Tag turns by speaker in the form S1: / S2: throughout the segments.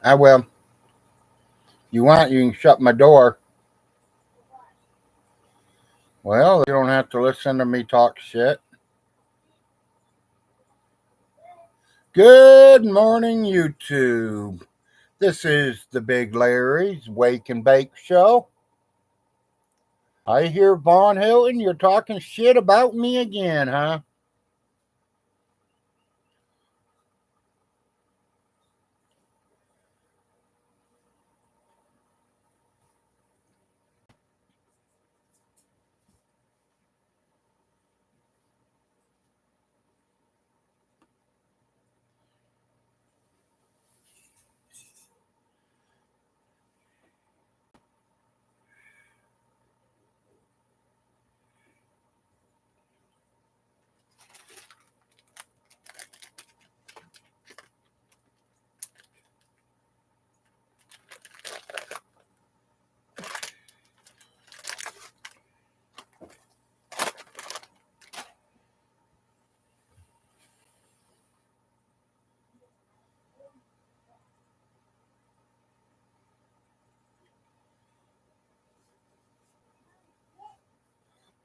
S1: I will. You want, you can shut my door. Well, you don't have to listen to me talk shit. Good morning, YouTube. This is the Big Larry's Wake and Bake Show. I hear Vaughn Hilton, you're talking shit about me again, huh?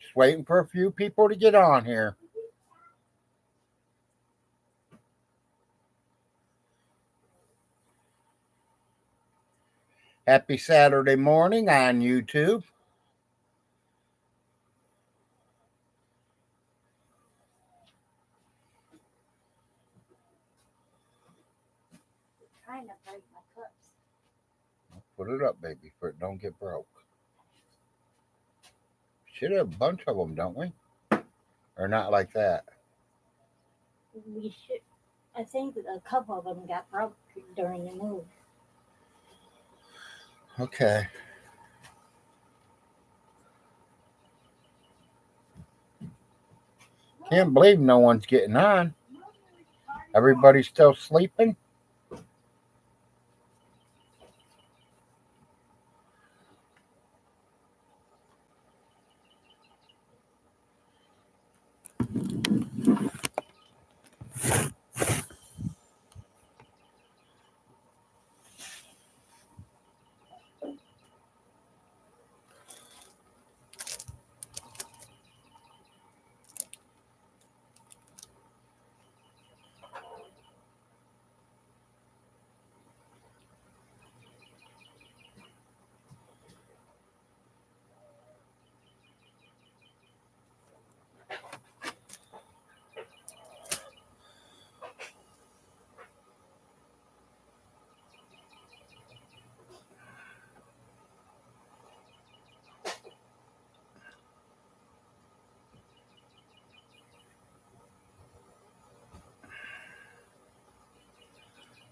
S1: Just waiting for a few people to get on here. Happy Saturday morning on YouTube.
S2: Trying to break my cups.
S1: Put it up, baby, for it don't get broke. Should have a bunch of them, don't we? Or not like that.
S2: We should. I think a couple of them got broke during the move.
S1: Okay. Can't believe no one's getting on. Everybody's still sleeping.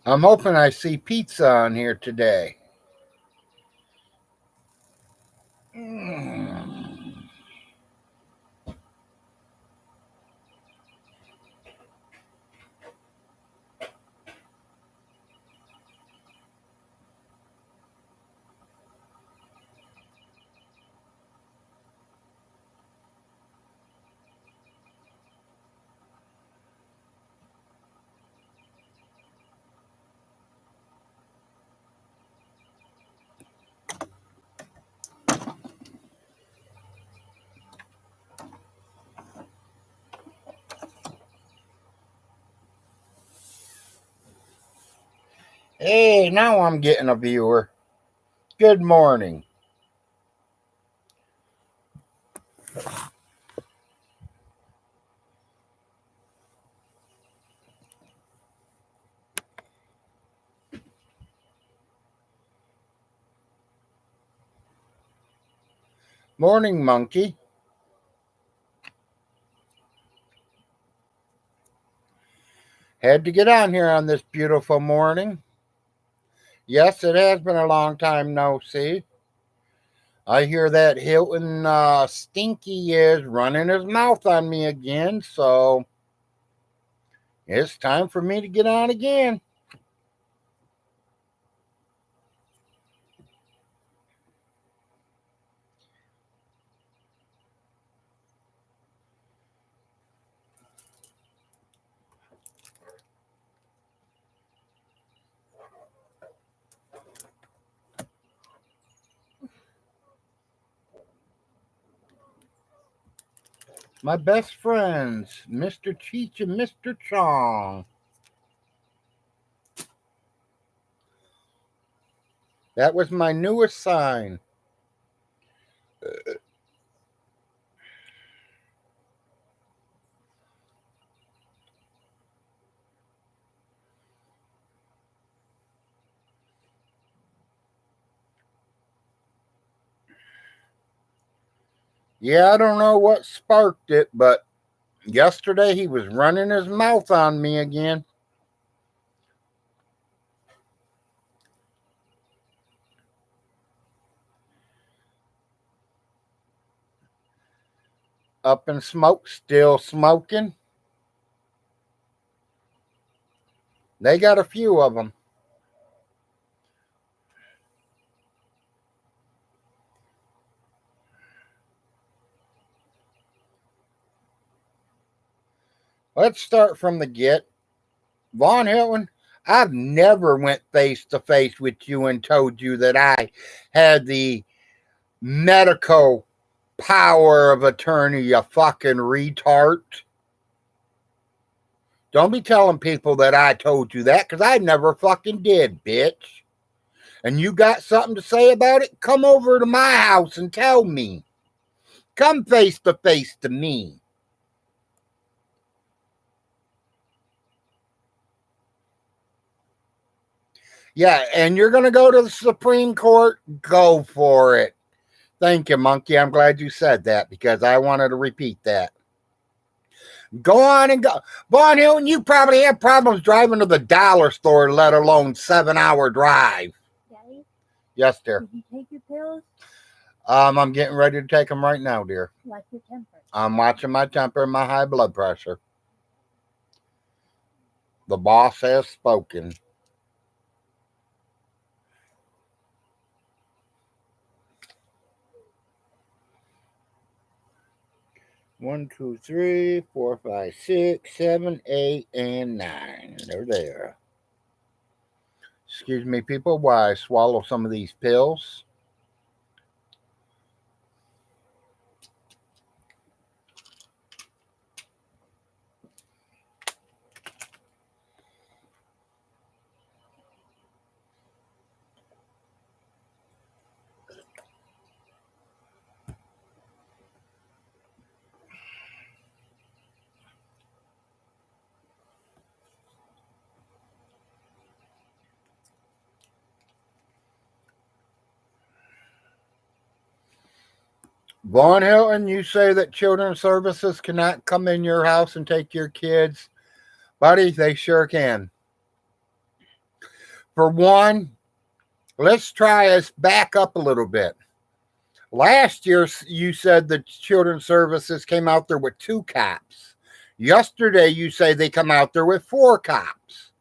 S1: I'm hoping I see pizza on here today. Hey, now I'm getting a viewer. Good morning. Morning, monkey. Had to get on here on this beautiful morning. Yes, it has been a long time no see. I hear that Hilton Stinky is running his mouth on me again, so it's time for me to get on again. My best friends, Mr. Cheech and Mr. Chong. That was my newest sign. Yeah, I don't know what sparked it, but yesterday he was running his mouth on me again. Up in smoke, still smoking. They got a few of them. Let's start from the get. Von Hilton, I've never went face to face with you and told you that I had the medical power of attorney, you fucking retard. Don't be telling people that I told you that, because I never fucking did, bitch. And you got something to say about it? Come over to my house and tell me. Come face to me. Yeah, and you're going to go to the Supreme Court? Go for it. Thank you, Monkey. I'm glad you said that because I wanted to repeat that. Go on and go. Von Hilton, you probably have problems driving to the dollar store, let alone 7-hour drive.
S2: Daddy,
S1: Yes, dear.
S2: did you take your pills?
S1: I'm getting ready to take them right now, dear.
S2: Watch your temper.
S1: I'm watching my temper and my high blood pressure. The boss has spoken. One, two, three, 4, 5, 6, 7, 8, and 9. They're there. Excuse me, people, while I swallow some of these pills. Von Hilton, you say that children's services cannot come in your house and take your kids. Buddy, they sure can. For one, let's try us back up a little bit. Last year, you said that children's services came out there with 2 cops. Yesterday, you say they come out there with 4 cops.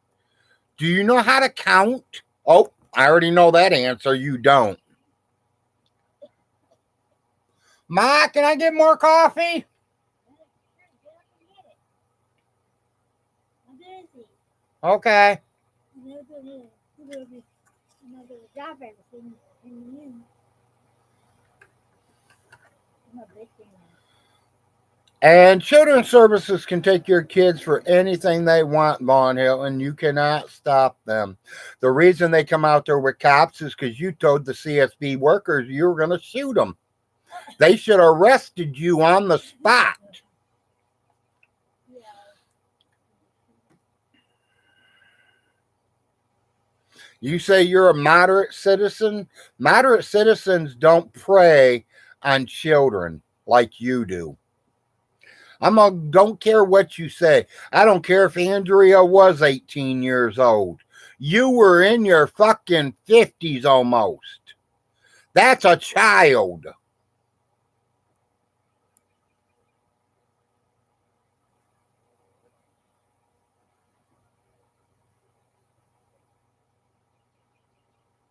S1: Do you know how to count? Oh, I already know that answer. You don't. Ma, can I get more coffee? Okay. And children's services can take your kids for anything they want, Von Hilton. You cannot stop them. The reason they come out there with cops is because you told the CSB workers you were going to shoot them. They should have arrested you on the spot. You say you're a moderate citizen? Moderate citizens don't prey on children like you do. Don't care what you say. I don't care if Andrea was 18 years old. You were in your fucking 50s almost. That's a child.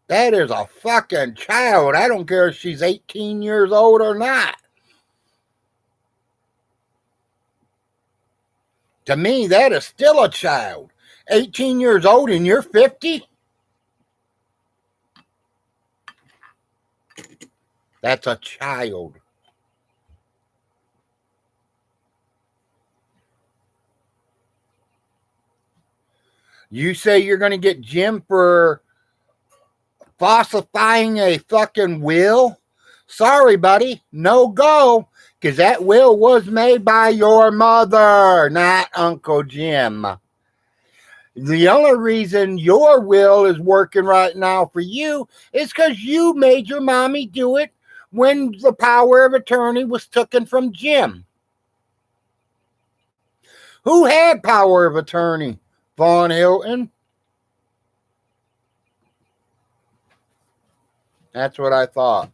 S1: That is a fucking child. I don't care if she's 18 years old or not. To me, that is still a child. 18 years old and you're 50? That's a child. You say you're going to get Jim for falsifying a fucking will? Sorry, buddy. No go. Because that will was made by your mother, not Uncle Jim. The only reason your will is working right now for you is because you made your mommy do it when the power of attorney was taken from Jim. Who had power of attorney? Vaughn Hilton? That's what I thought.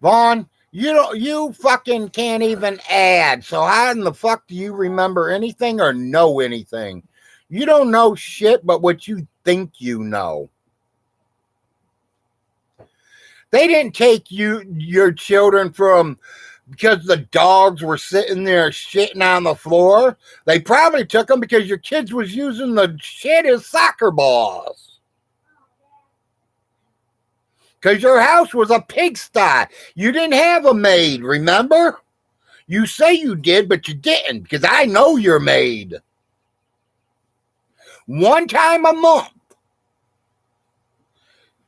S1: Vaughn, you fucking can't even add. So how in the fuck do you remember anything or know anything? You don't know shit but what you think you know. They didn't take your children from because the dogs were sitting there shitting on the floor. They probably took them because your kids was using the shit as soccer balls. Because your house was a pigsty. You didn't have a maid, remember? You say you did, but you didn't, because I know your maid. One time a month,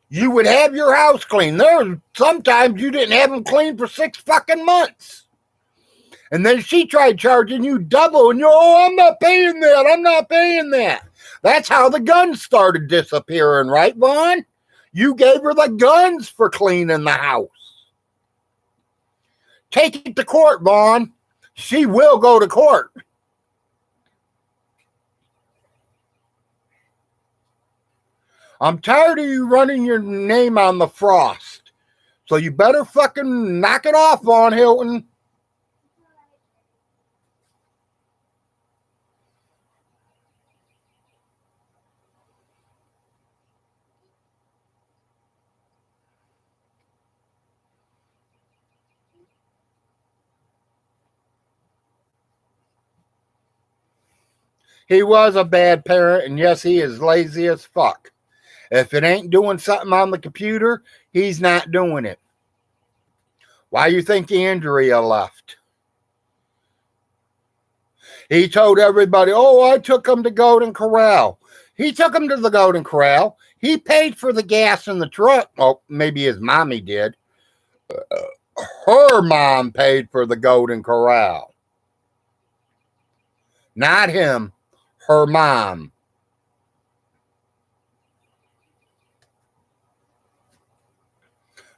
S1: you would have your house clean. Sometimes you didn't have them clean for 6 fucking months. And then she tried charging you double, and I'm not paying that. I'm not paying that. That's how the guns started disappearing, right, Vaughn? You gave her the guns for cleaning the house. Take it to court, Vaughn. She will go to court. I'm tired of you running your name on the frost. So you better fucking knock it off, Vaughn Hilton. He was a bad parent, and yes, he is lazy as fuck. If it ain't doing something on the computer, he's not doing it. Why you think Andrea left? He told everybody, I took him to Golden Corral. He took him to the Golden Corral. He paid for the gas in the truck. Oh, maybe his mommy did. Her mom paid for the Golden Corral. Not him. Her mom.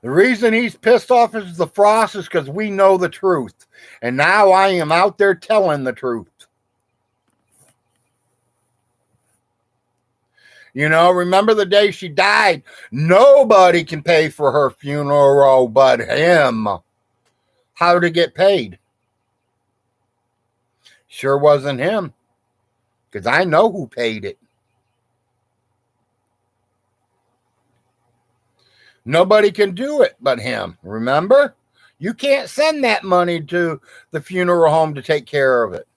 S1: The reason he's pissed off is the frost is because we know the truth. And now I am out there telling the truth. Remember the day she died? Nobody can pay for her funeral but him. How to get paid? Sure wasn't him. Because I know who paid it. Nobody can do it but him, remember? You can't send that money to the funeral home to take care of it.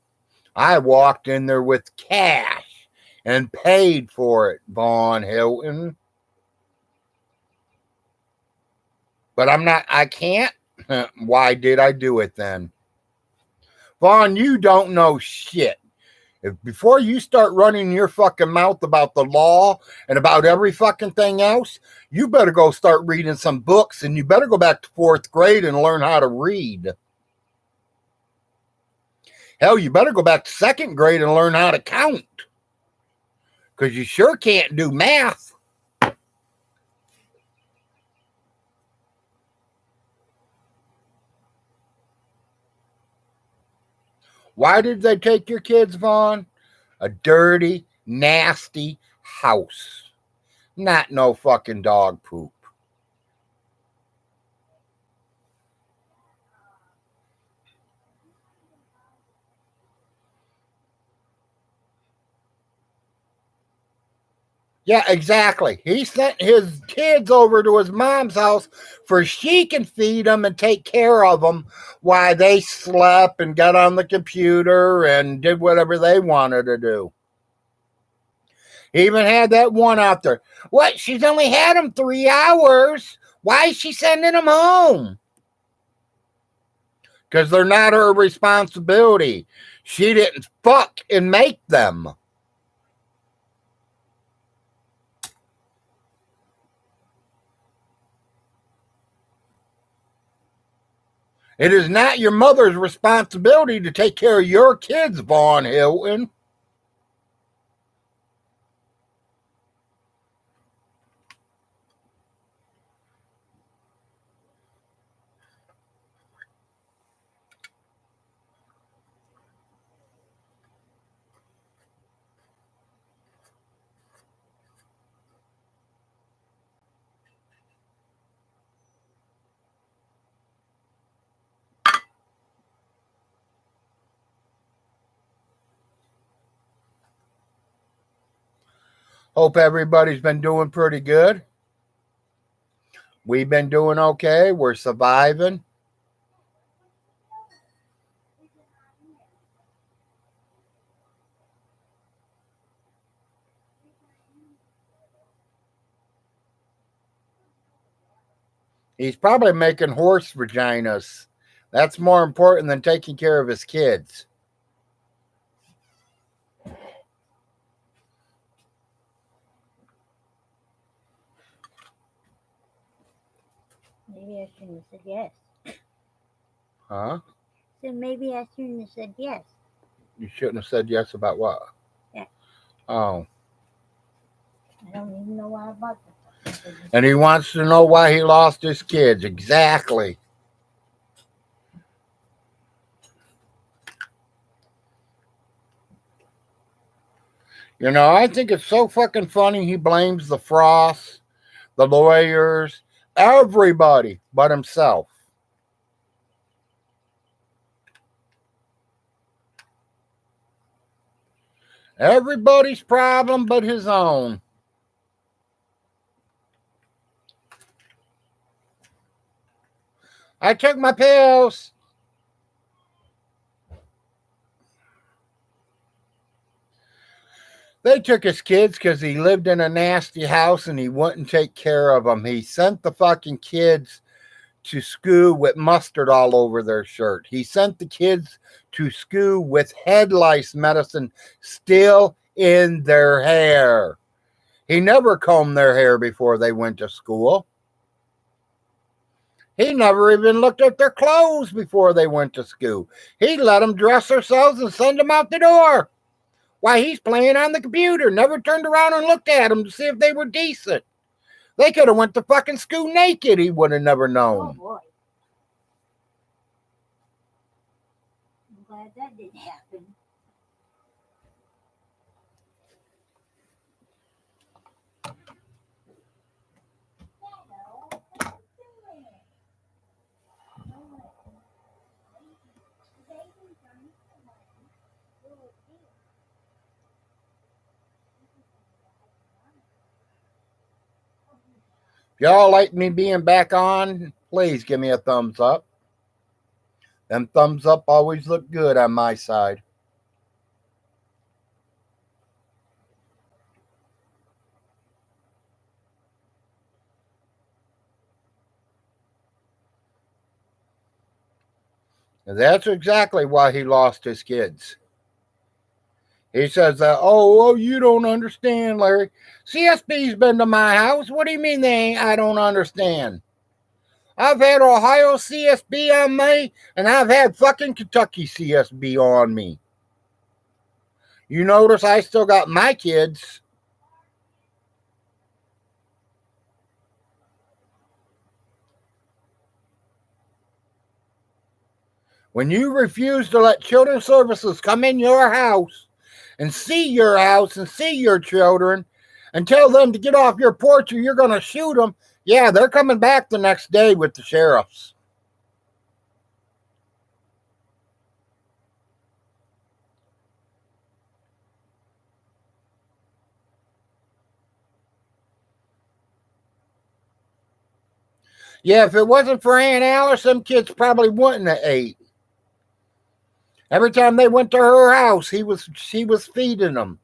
S1: I walked in there with cash and paid for it, Vaughn Hilton. But I can't. Why did I do it then? Vaughn, you don't know shit. Before you start running your fucking mouth about the law and about every fucking thing else, you better go start reading some books, and you better go back to 4th grade and learn how to read. Hell, you better go back to 2nd grade and learn how to count. Because you sure can't do math. Why did they take your kids, Vaughn? A dirty, nasty house. Not no fucking dog poop. Yeah, exactly. He sent his kids over to his mom's house for she can feed them and take care of them while they slept and got on the computer and did whatever they wanted to do. He even had that one out there. What? She's only had him 3 hours. Why is she sending them home? Because they're not her responsibility. She didn't fuck and make them. It is not your mother's responsibility to take care of your kids, Vaughn Hilton. Hope everybody's been doing pretty good. We've been doing okay. We're surviving. He's probably making horse vaginas. That's more important than taking care of his kids.
S2: Maybe I shouldn't have said yes.
S1: Huh?
S2: So maybe I shouldn't have said yes.
S1: You shouldn't have said yes about what?
S2: Yeah.
S1: Oh.
S2: I don't even know why I bought them.
S1: And he wants to know why he lost his kids. Exactly. You know, I think it's so fucking funny he blames the Frosts, the lawyers, everybody but himself. Everybody's problem but his own. I took my pills. They took his kids because he lived in a nasty house and he wouldn't take care of them. He sent the fucking kids to school with mustard all over their shirt. He sent the kids to school with head lice medicine still in their hair. He never combed their hair before they went to school. He never even looked at their clothes before they went to school. He let them dress themselves and send them out the door. While he's playing on the computer, never turned around and looked at them to see if they were decent. They could have went to fucking school naked. He would have never
S2: Oh
S1: known.
S2: boy. I'm glad that didn't happen.
S1: If y'all like me being back on, please give me a thumbs up. Them thumbs up always look good on my side. And that's exactly why he lost his kids. He says that, oh, you don't understand, Larry. CSB's been to my house. What do you mean they ain't? I don't understand. I've had Ohio CSB on me, and I've had fucking Kentucky CSB on me. You notice I still got my kids. When you refuse to let children's services come in your house and see your house and see your children and tell them to get off your porch or you're going to shoot them, yeah, they're coming back the next day with the sheriffs. Yeah, if it wasn't for Aunt Alice, some kids probably wouldn't have ate. Every time they went to her house, she was feeding them.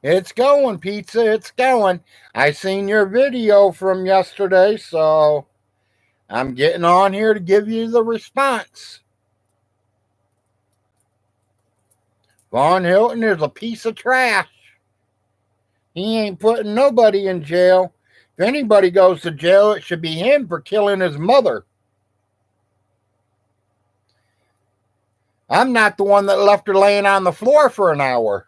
S1: It's going, pizza. It's going. I seen your video from yesterday, so I'm getting on here to give you the response. Von Hilton is a piece of trash. He ain't putting nobody in jail. If anybody goes to jail, it should be him for killing his mother. I'm not the one that left her laying on the floor for an hour.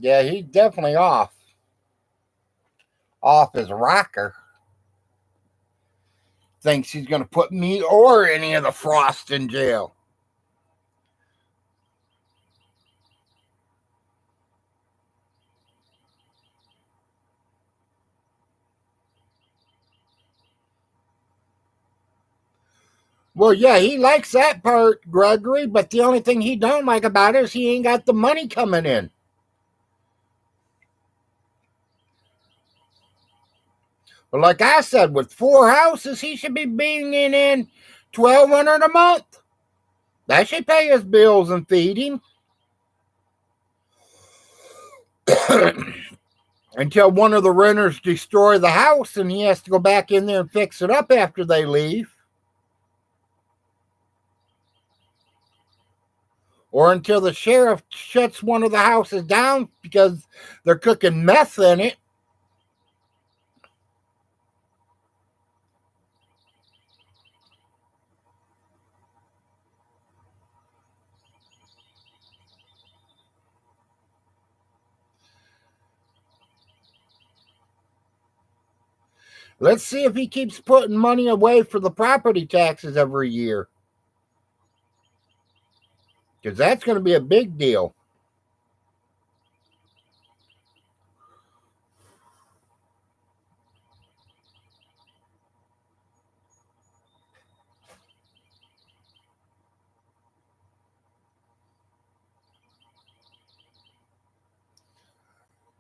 S1: Yeah, he's definitely off. Off his rocker. Thinks he's going to put me or any of the Frost in jail. Well, yeah, he likes that part, Gregory, but the only thing he don't like about it is he ain't got the money coming in. But like I said, with 4 houses, he should be bringing in $1,200 a month. That should pay his bills and feed him. Until one of the renters destroy the house and he has to go back in there and fix it up after they leave. Or until the sheriff shuts one of the houses down because they're cooking meth in it. Let's see if he keeps putting money away for the property taxes every year. Because that's going to be a big deal.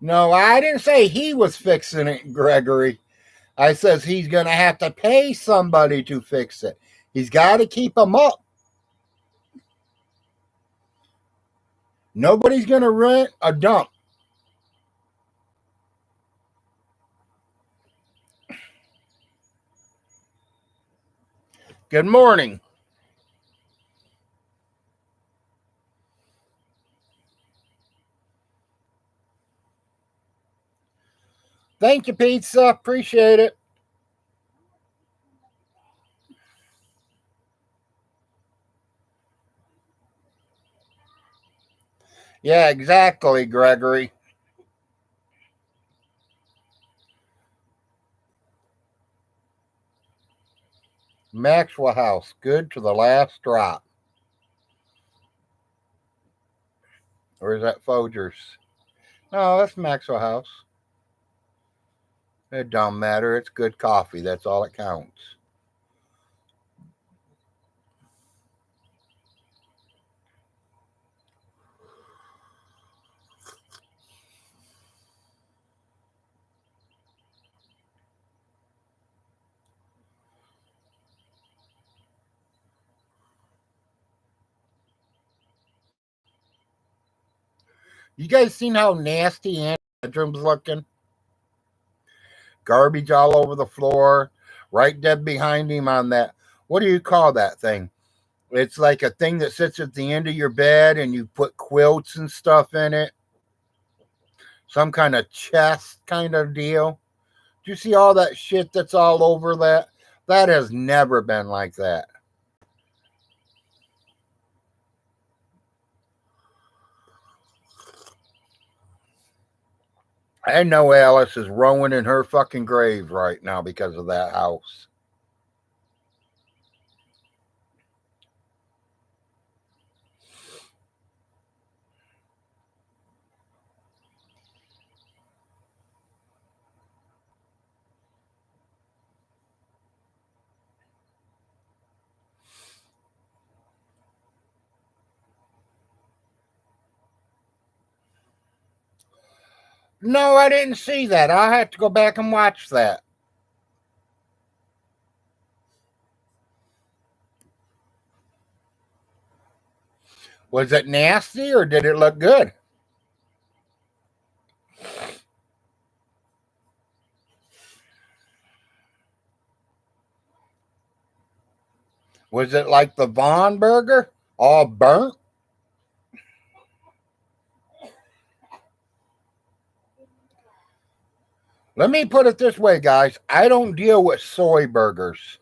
S1: No, I didn't say he was fixing it, Gregory. I says he's going to have to pay somebody to fix it. He's got to keep them up. Nobody's going to rent a dump. Good morning. Thank you, pizza. Appreciate it. Yeah, exactly, Gregory. Maxwell House, good to the last drop. Or is that Folgers? No, that's Maxwell House. It don't matter. It's good coffee. That's all that counts. You guys seen how nasty Anna's bedroom's looking? Garbage all over the floor. Right dead behind him on that. What do you call that thing? It's like a thing that sits at the end of your bed and you put quilts and stuff in it. Some kind of chest kind of deal. Do you see all that shit that's all over that? That has never been like that. I know Alice is rowing in her fucking grave right now because of that house. No, I didn't see that. I'll have to go back and watch that. Was it nasty or did it look good? Was it like the Von burger? All burnt? Let me put it this way, guys. I don't deal with soy burgers.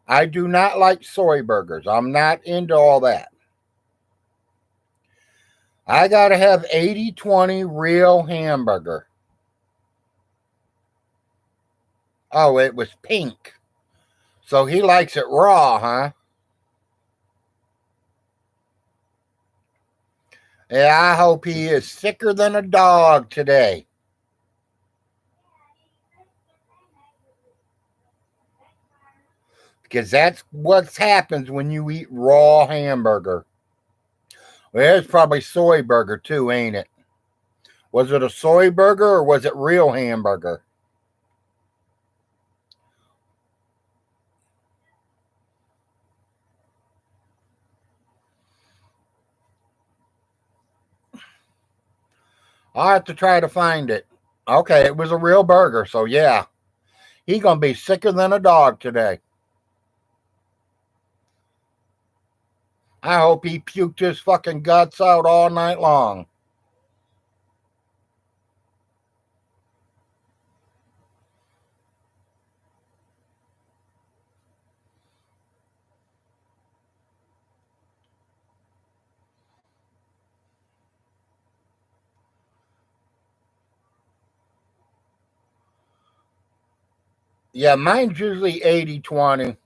S1: I do not like soy burgers. I'm not into all that. I got to have 80/20 real hamburger. Oh, it was pink. So he likes it raw, huh? Yeah, I hope he is sicker than a dog today. Because that's what happens when you eat raw hamburger. Well, it's probably soy burger too, ain't it? Was it a soy burger or was it real hamburger? I'll have to try to find it. Okay, it was a real burger, so yeah. He gonna be sicker than a dog today. I hope he puked his fucking guts out all night long. Yeah, mine's usually 80/20.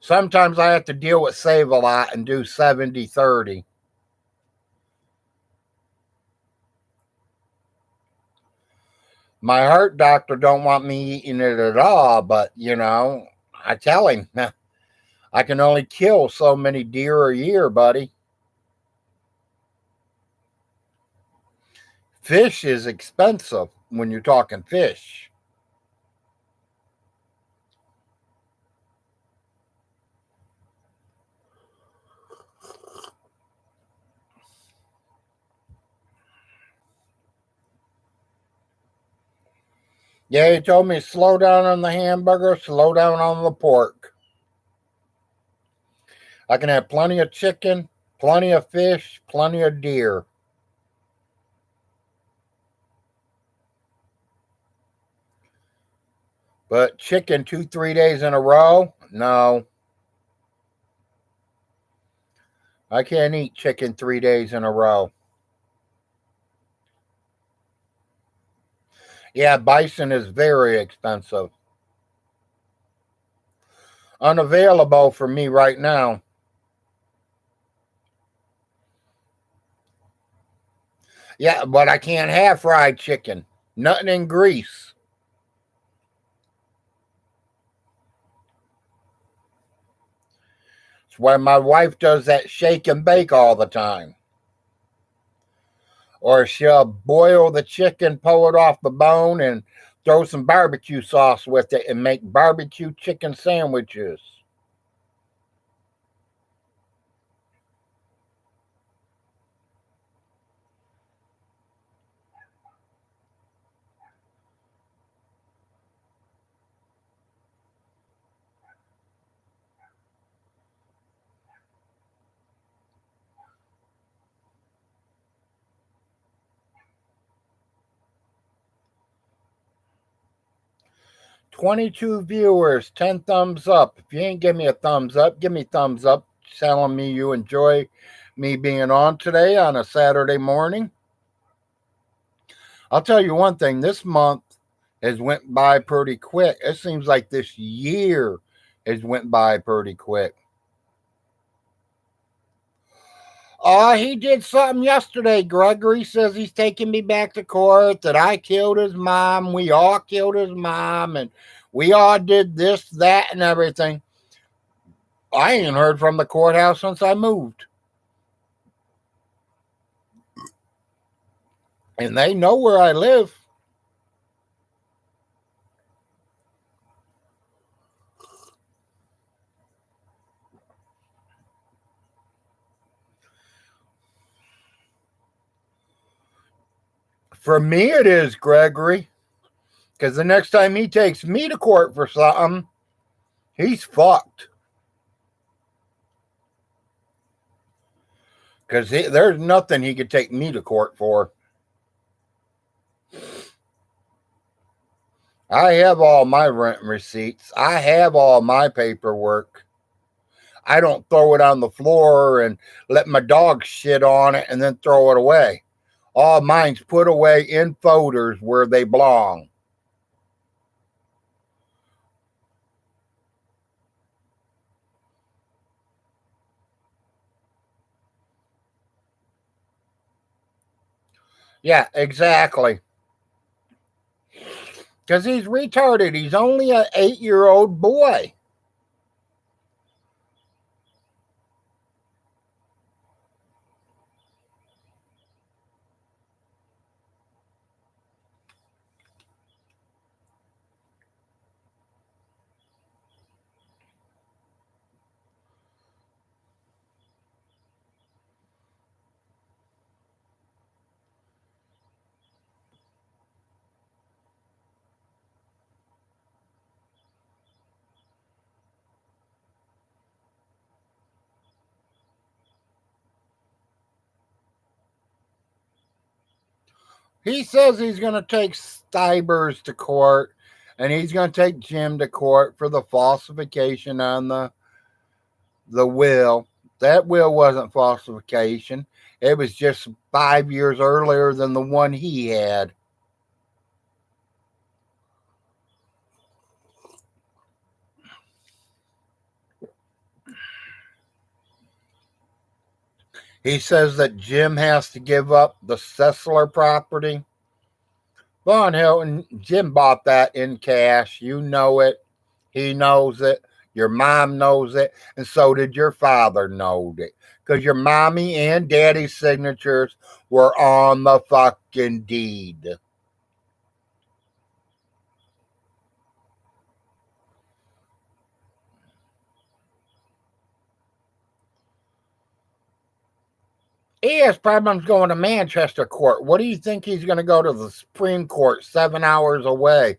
S1: Sometimes I have to deal with Save a Lot and do 70/30. My heart doctor don't want me eating it at all, but I tell him I can only kill so many deer a year, buddy. Fish is expensive when you're talking fish. Yeah, he told me slow down on the hamburger, slow down on the pork. I can have plenty of chicken, plenty of fish, plenty of deer. But chicken 2, 3 days in a row? No. I can't eat chicken 3 days in a row. Yeah, bison is very expensive. Unavailable for me right now. Yeah, but I can't have fried chicken. Nothing in grease. It's why my wife does that shake and bake all the time. Or she'll boil the chicken, pull it off the bone, and throw some barbecue sauce with it and make barbecue chicken sandwiches. 22 viewers, 10 thumbs up. If you ain't give me a thumbs up, give me thumbs up telling me you enjoy me being on today on a Saturday morning. I'll tell you one thing, this month has went by pretty quick. It seems like this year has went by pretty quick. He did something yesterday. Gregory says he's taking me back to court, that I killed his mom. We all killed his mom, and we all did this, that, and everything. I ain't heard from the courthouse since I moved. And they know where I live. For me, it is, Gregory. Because the next time he takes me to court for something, he's fucked. Because there's nothing he could take me to court for. I have all my rent receipts. I have all my paperwork. I don't throw it on the floor and let my dog shit on it and then throw it away. All mine's put away in folders where they belong. Yeah, exactly. Because he's retarded. He's only an 8-year-old boy. He says he's going to take Stivers to court and he's going to take Jim to court for the falsification on the will. That will wasn't falsification. It was just 5 years earlier than the one he had. He says that Jim has to give up the Sessler property. Von Hilton, Jim bought that in cash. You know it. He knows it. Your mom knows it. And so did your father know it. Because your mommy and daddy's signatures were on the fucking deed. He has problems going to Manchester court. What do you think he's going to go to the Supreme Court 7 hours away?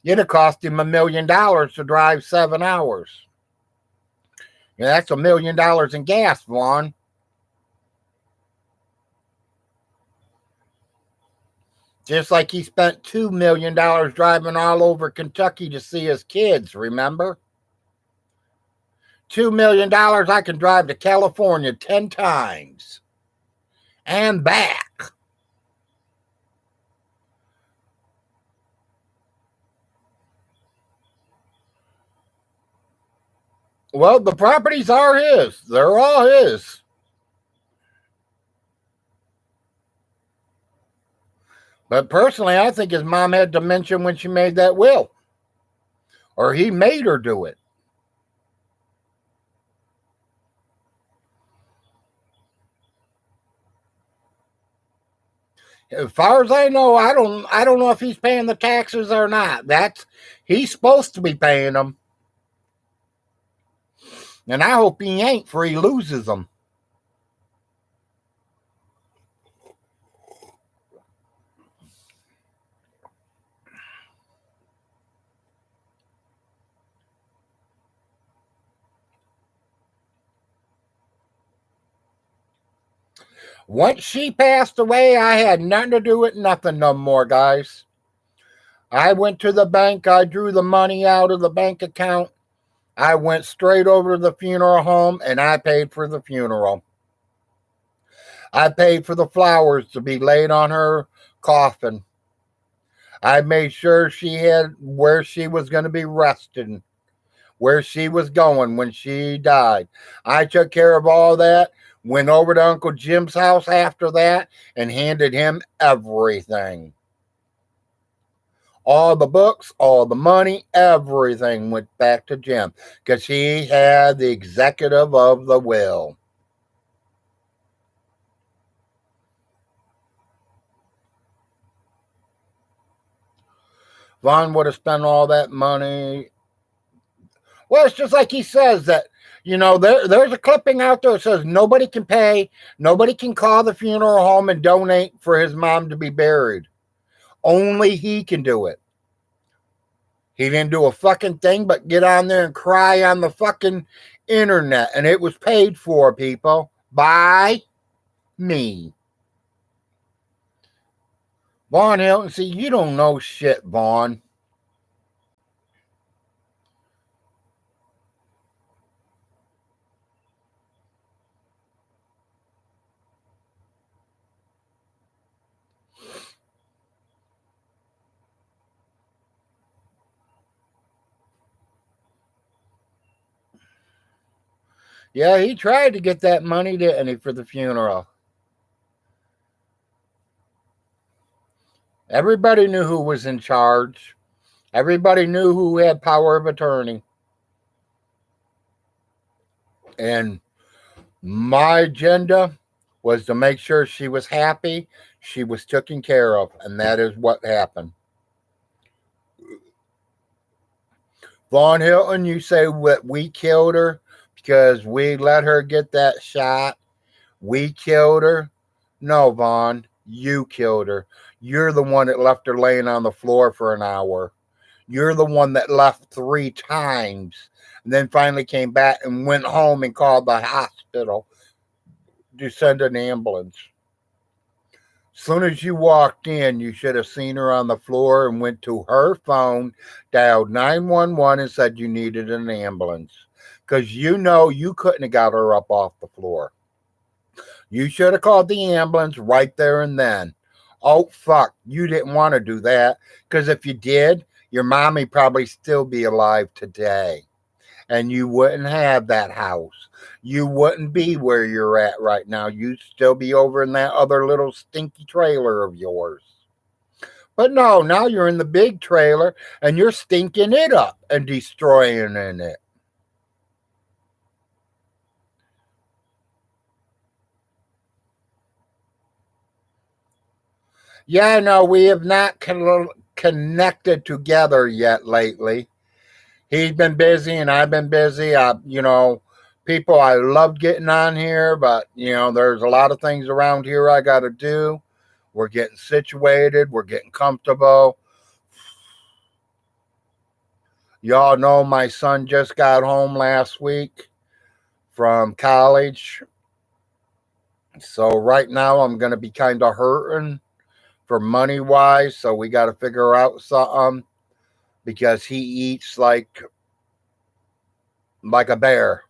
S1: It'd cost him $1 million to drive 7 hours. Yeah, that's $1 million in gas, Vaughn. Just like he spent $2 million driving all over Kentucky to see his kids, remember? $2 million, I can drive to California 10 times and back. Well, the properties are his. They're all his. But personally, I think his mom had dementia when she made that will. Or he made her do it. As far as I know, I don't know if he's paying the taxes or not. He's supposed to be paying them. And I hope he ain't, for he loses them. Once she passed away, I had nothing to do with nothing no more, guys. I went to the bank. I drew the money out of the bank account. I went straight over to the funeral home and I paid for the funeral. I paid for the flowers to be laid on her coffin. I made sure she had where she was going to be resting, where she was going when she died. I took care of all that, went over to Uncle Jim's house after that, and handed him everything. All the books, all the money, everything went back to Jim because he had the executive of the will. Vaughn would have spent all that money. Well, it's just like he says that, there's a clipping out there that says nobody can pay, nobody can call the funeral home and donate for his mom to be buried. Only he can do it. He didn't do a fucking thing but get on there and cry on the fucking internet. And it was paid for, people, by me. Vaughn Hilton, see, you don't know shit, Vaughn. Yeah, he tried to get that money, didn't he, for the funeral? Everybody knew who was in charge. Everybody knew who had power of attorney. And my agenda was to make sure she was happy, she was taken care of, and that is what happened. Vaughn Hilton, you say that we killed her because we let her get that shot. We killed her. No, Vaughn, you killed her. You're the one that left her laying on the floor for an hour. You're the one that left 3 times and then finally came back and went home and called the hospital to send an ambulance. As soon as you walked in, you should have seen her on the floor and went to her phone, dialed 911 and said you needed an ambulance. Because you couldn't have got her up off the floor. You should have called the ambulance right there and then. Oh, fuck. You didn't want to do that. Because if you did, your mommy probably still be alive today. And you wouldn't have that house. You wouldn't be where you're at right now. You'd still be over in that other little stinky trailer of yours. But no, now you're in the big trailer and you're stinking it up and destroying in it. Yeah, no, we have not connected together yet lately. He's been busy and I've been busy. People, I loved getting on here, but there's a lot of things around here I got to do. We're getting situated. We're getting comfortable. Y'all know my son just got home last week from college. So right now I'm going to be kind of hurting for money wise. So we got to figure out something because he eats like a bear.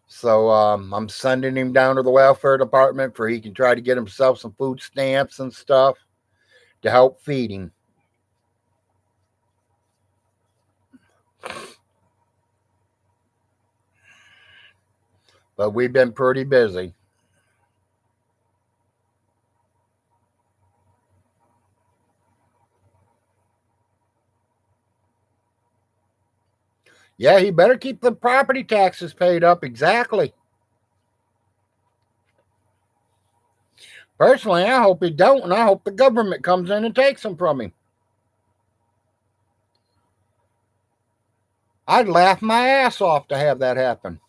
S1: So I'm sending him down to the welfare department for he can try to get himself some food stamps and stuff to help feed him. But we've been pretty busy. Yeah, he better keep the property taxes paid up. Exactly. Personally, I hope he don't, and I hope the government comes in and takes them from him. I'd laugh my ass off to have that happen.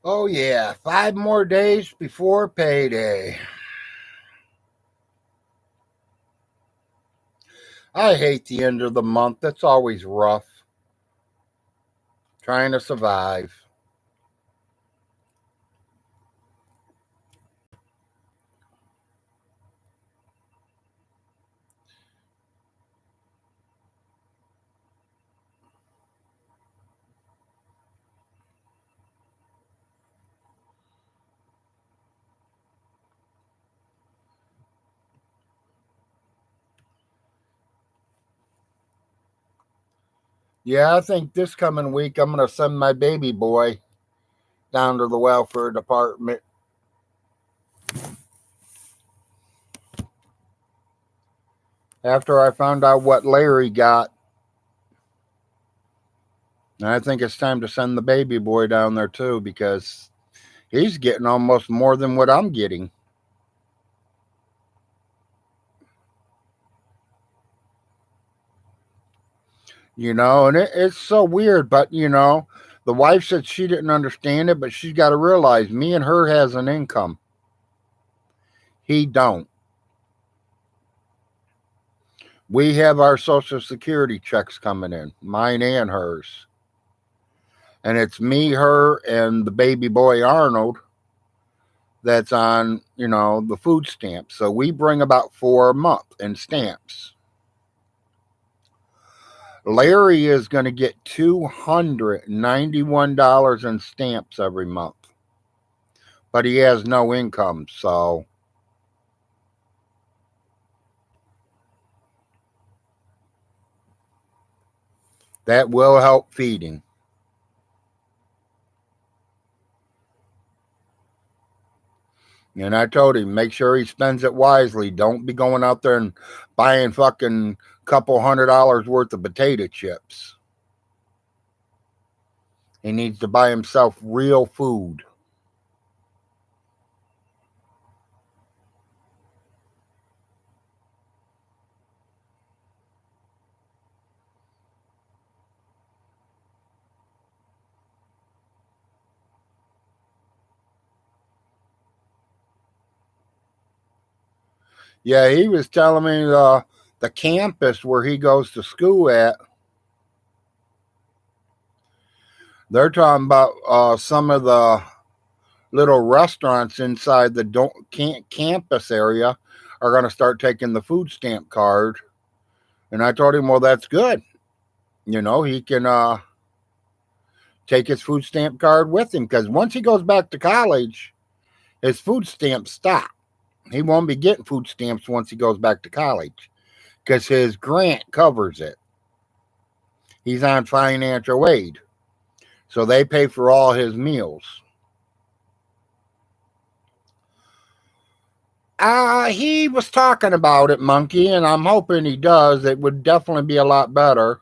S1: Oh, yeah, 5 more days before payday. I hate the end of the month. That's always rough. Trying to survive. Yeah, I think this coming week I'm going to send my baby boy down to the welfare department. After I found out what Larry got, and I think it's time to send the baby boy down there too because he's getting almost more than what I'm getting. And it's so weird, but the wife said she didn't understand it, but she's got to realize me and her has an income. He don't. We have our social security checks coming in, mine and hers. And it's me, her, and the baby boy Arnold that's on, the food stamps. So we bring about 4 a month in stamps. Larry is going to get $291 in stamps every month, but he has no income. So that will help feeding. And I told him, make sure he spends it wisely. Don't be going out there and buying fucking couple $100 worth of potato chips. He needs to buy himself real food. Yeah, he was telling me the campus where he goes to school at, they're talking about some of the little restaurants inside the campus area are going to start taking the food stamp card. And I told him, well, that's good. He can take his food stamp card with him because once he goes back to college, his food stamps stop. He won't be getting food stamps once he goes back to college because his grant covers it. He's on financial aid. So they pay for all his meals. He was talking about it, Monkey, and I'm hoping he does. It would definitely be a lot better.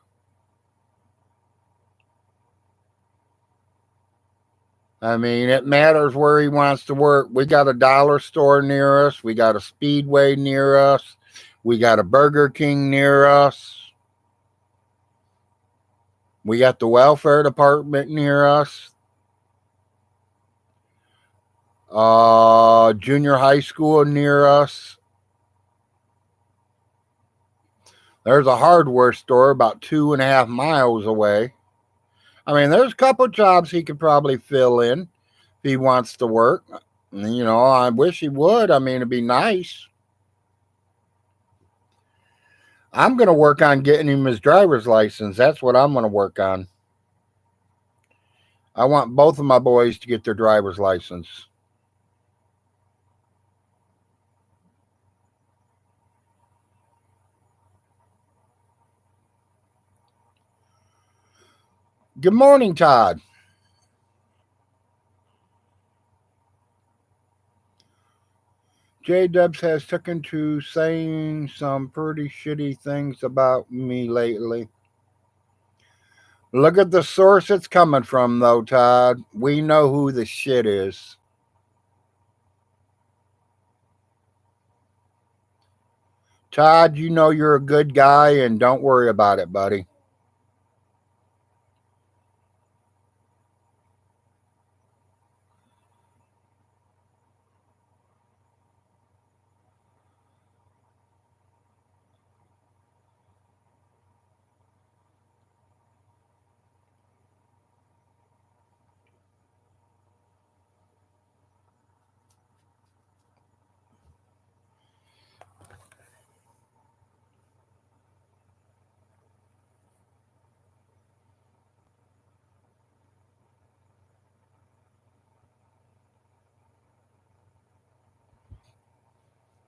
S1: I mean, it matters where he wants to work. We got a dollar store near us. We got a Speedway near us. We got a Burger King near us. We got the welfare department near us. Junior high school near us. There's a hardware store about 2.5 miles away. I mean, there's a couple jobs he could probably fill in if he wants to work. I wish he would. I mean, it'd be nice. I'm going to work on getting him his driver's license. That's what I'm going to work on. I want both of my boys to get their driver's license. Good morning, Todd. J Dubs has taken to saying some pretty shitty things about me lately. Look at the source it's coming from, though, Todd. We know who the shit is. Todd, you know you're a good guy and don't worry about it, buddy.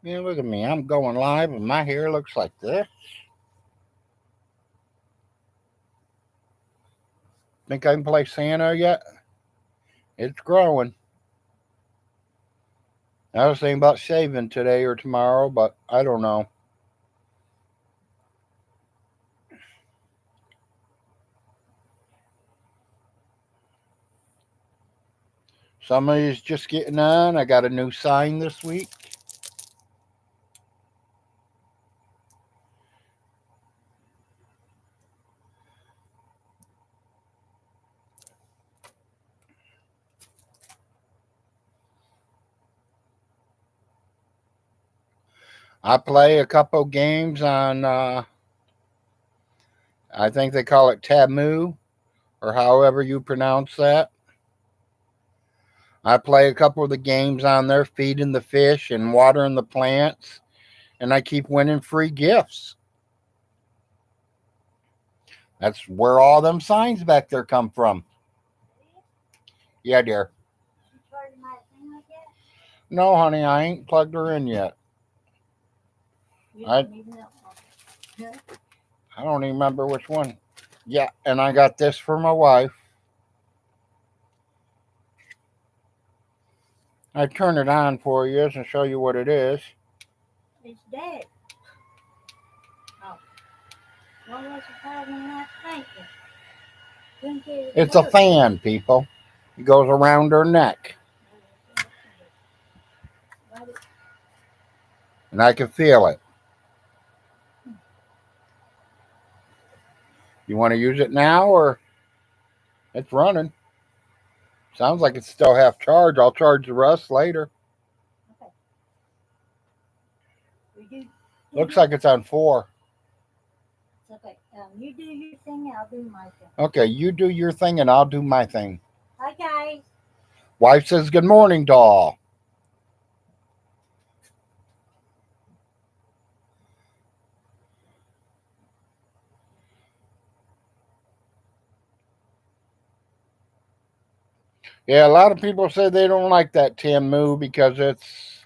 S1: Look at me. I'm going live and my hair looks like this. Think I can play Santa yet? It's growing. I was thinking about shaving today or tomorrow, but I don't know. Somebody's just getting on. I got a new sign this week. I play a couple games on, I think they call it Tamu, or however you pronounce that. I play a couple of the games on there, feeding the fish and watering the plants, and I keep winning free gifts. That's where all them signs back there come from. Yeah, dear.
S2: You charging my thing like that?
S1: No, honey, I ain't plugged her in yet.
S2: You
S1: I-
S2: don't even know. Yeah.
S1: I don't even remember which one. Yeah, and I got this for my wife. I turn it on for you and show you what it is.
S2: It's dead. Oh. Well, what's the problem not thinking?
S1: It's a fan, people. It goes around her neck, and I can feel it. You want to use it now, or it's running? Sounds like it's still half charged. I'll charge the rest later.
S2: Okay.
S1: Looks like it's on 4.
S2: It's okay. You do your thing, I'll do my thing.
S1: Okay, you do your thing, and I'll do my thing.
S2: Hi, guys.
S1: Wife says, "Good morning, doll." Yeah, a lot of people say they don't like that Tamu because it's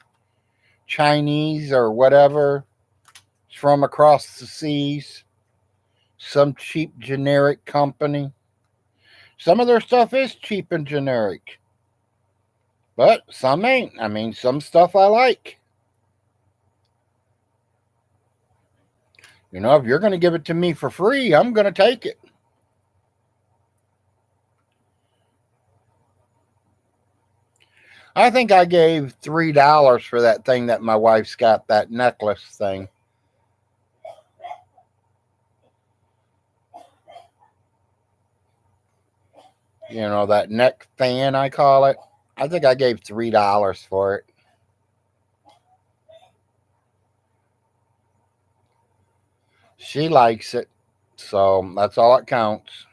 S1: Chinese or whatever. It's from across the seas. Some cheap generic company. Some of their stuff is cheap and generic. But some ain't. I mean, some stuff I like. You know, if you're going to give it to me for free, I'm going to take it. I think I gave $3 for that thing that my wife's got, that necklace thing. You know, that neck fan, I call it. I think I gave $3 for it. She likes it, so that's all that counts.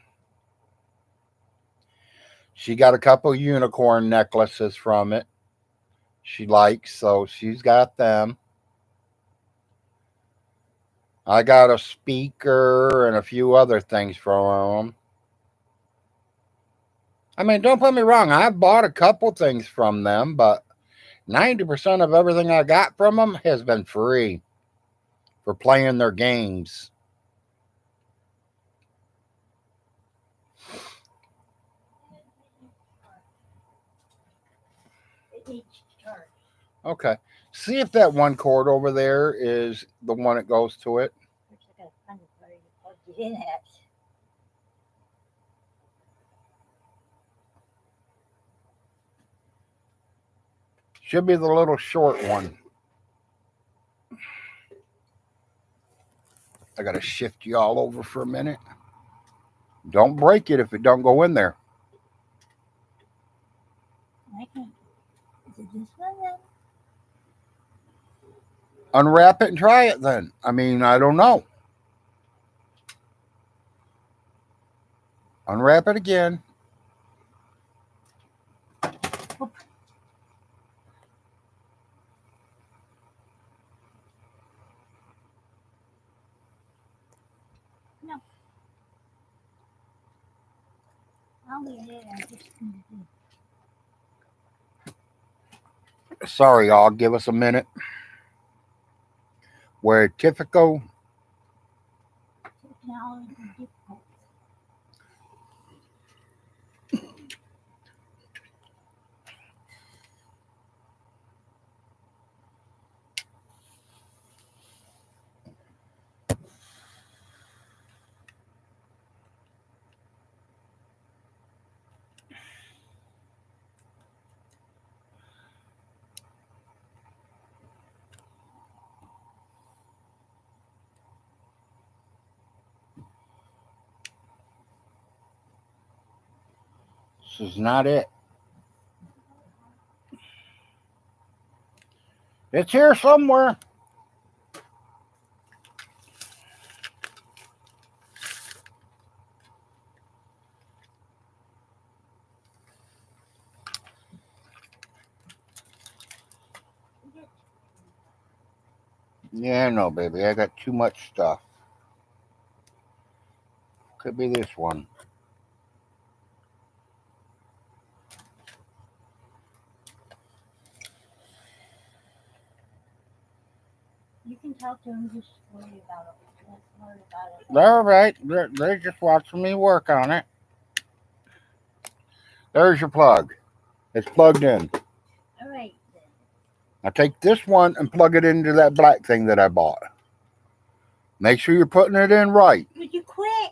S1: She got a couple unicorn necklaces from it. She likes, so she's got them. I got a speaker and a few other things from them. I mean, don't put me wrong. I've bought a couple things from them, but 90% of everything I got from them has been free for playing their games.
S2: Each charge.
S1: Okay. See if that one cord over there is the one that goes to it.
S2: Looks like a kind of where you plug it in at.
S1: Should be the little short one. I got to shift you all over for a minute. Don't break it if it don't go in there.
S2: I can. Is it this one then?
S1: Unwrap it and try it then. I mean, I don't know. Unwrap it again.
S2: No. I'll be there. I just need to.
S1: Sorry, y'all. Give us a minute. Where typical.
S2: Technology difficult.
S1: This is not it. It's here somewhere. Yeah, no, baby. I got too much stuff. Could be this one.
S2: You can talk to him. Just worry about it. Let's worry about it.
S1: All right. They're just watching me work on it. There's your plug. It's plugged in.
S2: All right then.
S1: Now take this one and plug it into that black thing that I bought. Make sure you're putting it in right.
S2: Would you quit?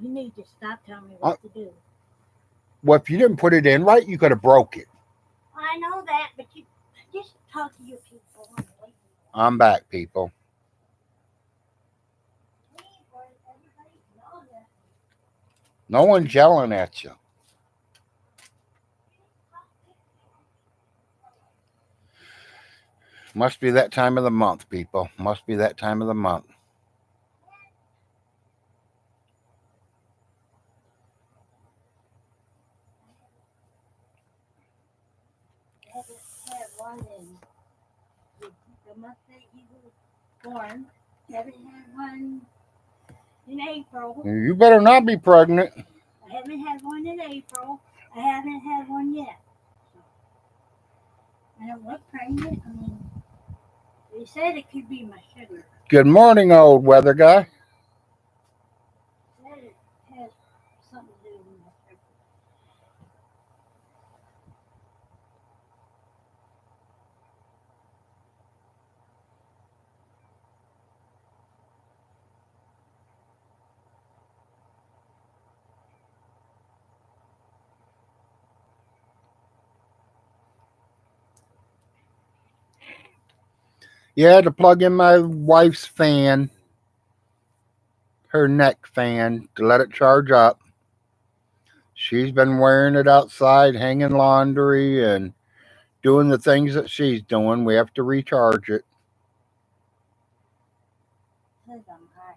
S2: You need to stop telling me what to do.
S1: Well, if you didn't put it in right, you could have broke it.
S2: I know that, but you just talk to your people.
S1: I'm back, people. No one's yelling at you. Must be that time of the month, people. Must be that time of the month.
S2: Haven't had one in the month that you were born. Haven't had one in April.
S1: You better not be pregnant.
S2: I haven't had one in April. I haven't had one yet. I don't look pregnant. I mean, they said it could be my sugar.
S1: Good morning, old weather guy.
S2: They said it has something to do with my sugar.
S1: Yeah, I had to plug in my wife's fan, her neck fan, to let it charge up. She's been wearing it outside, hanging laundry and doing the things that she's doing. We have to recharge it.
S2: It says I'm high.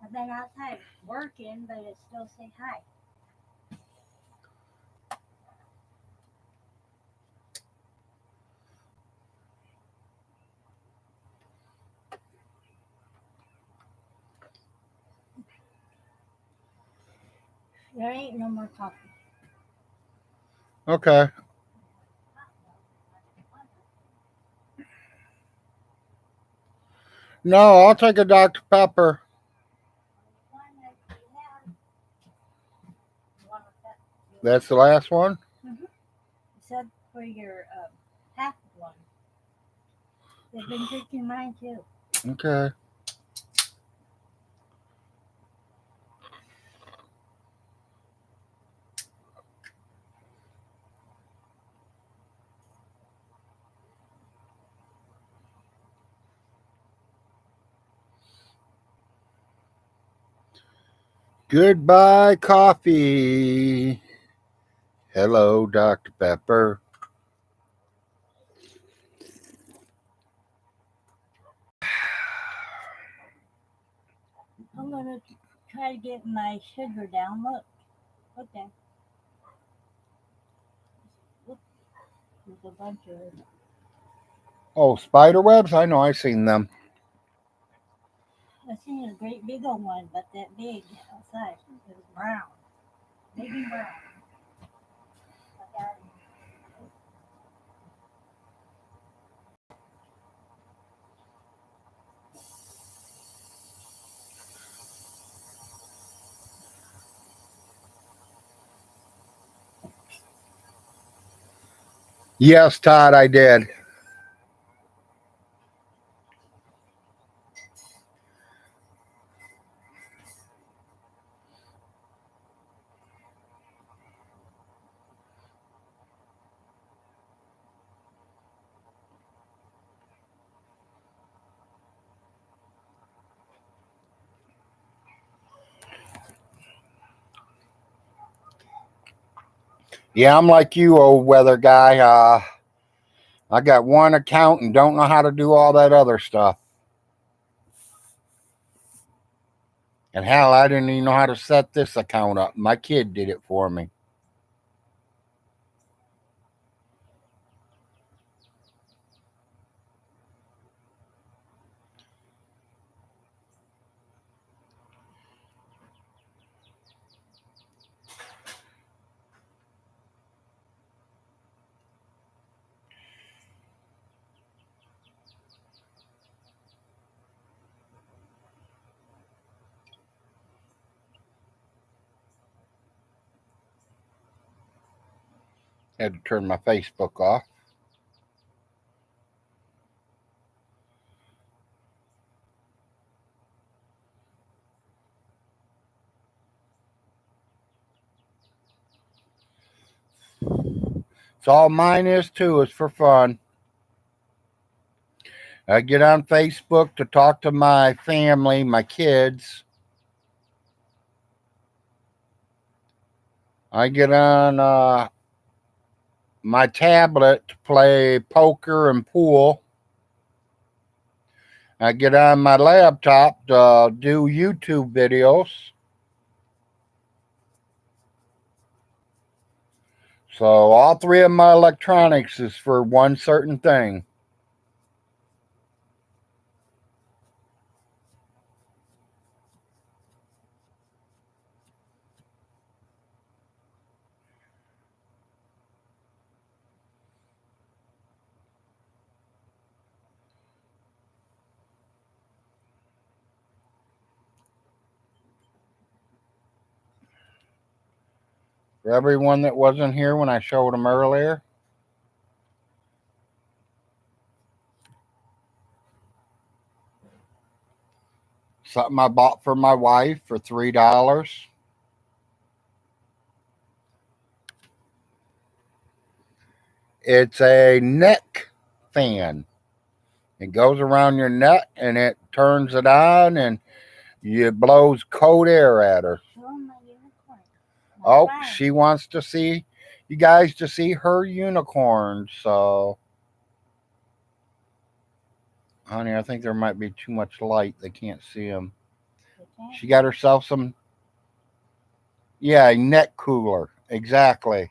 S2: I've been outside working, but it still say hi. There ain't no more coffee.
S1: Okay. No, I'll take a Dr. Pepper. That's the last one?
S2: It said for your half one. They've been drinking mine too.
S1: Okay. Goodbye, coffee. Hello, Dr. Pepper.
S2: I'm gonna try to get my sugar down. Look there. Look, there's a bunch of it.
S1: Oh, spider webs? I know, I've seen them.
S2: I seen a great big old one, but that big outside. It was brown. Big and brown. I got it.
S1: Yes, Todd, I did. Yeah, I'm like you, old weather guy. I got one account and don't know how to do all that other stuff. And hell, I didn't even know how to set this account up. My kid did it for me. Had to turn my Facebook off. It's all mine is too, is for fun. I get on Facebook to talk to my family, my kids. I get on my tablet to play poker and pool. I get on my laptop to do YouTube videos. So all three of my electronics is for one certain thing. For everyone that wasn't here when I showed them earlier, something I bought for my wife for $3. It's a neck fan. It goes around your neck and it turns it on and it blows cold air at her.
S2: Show my unicorn.
S1: Oh, she wants to see you guys to see her unicorn. So, honey, I think there might be too much light. They can't see them. She got herself some, yeah, a neck cooler. Exactly.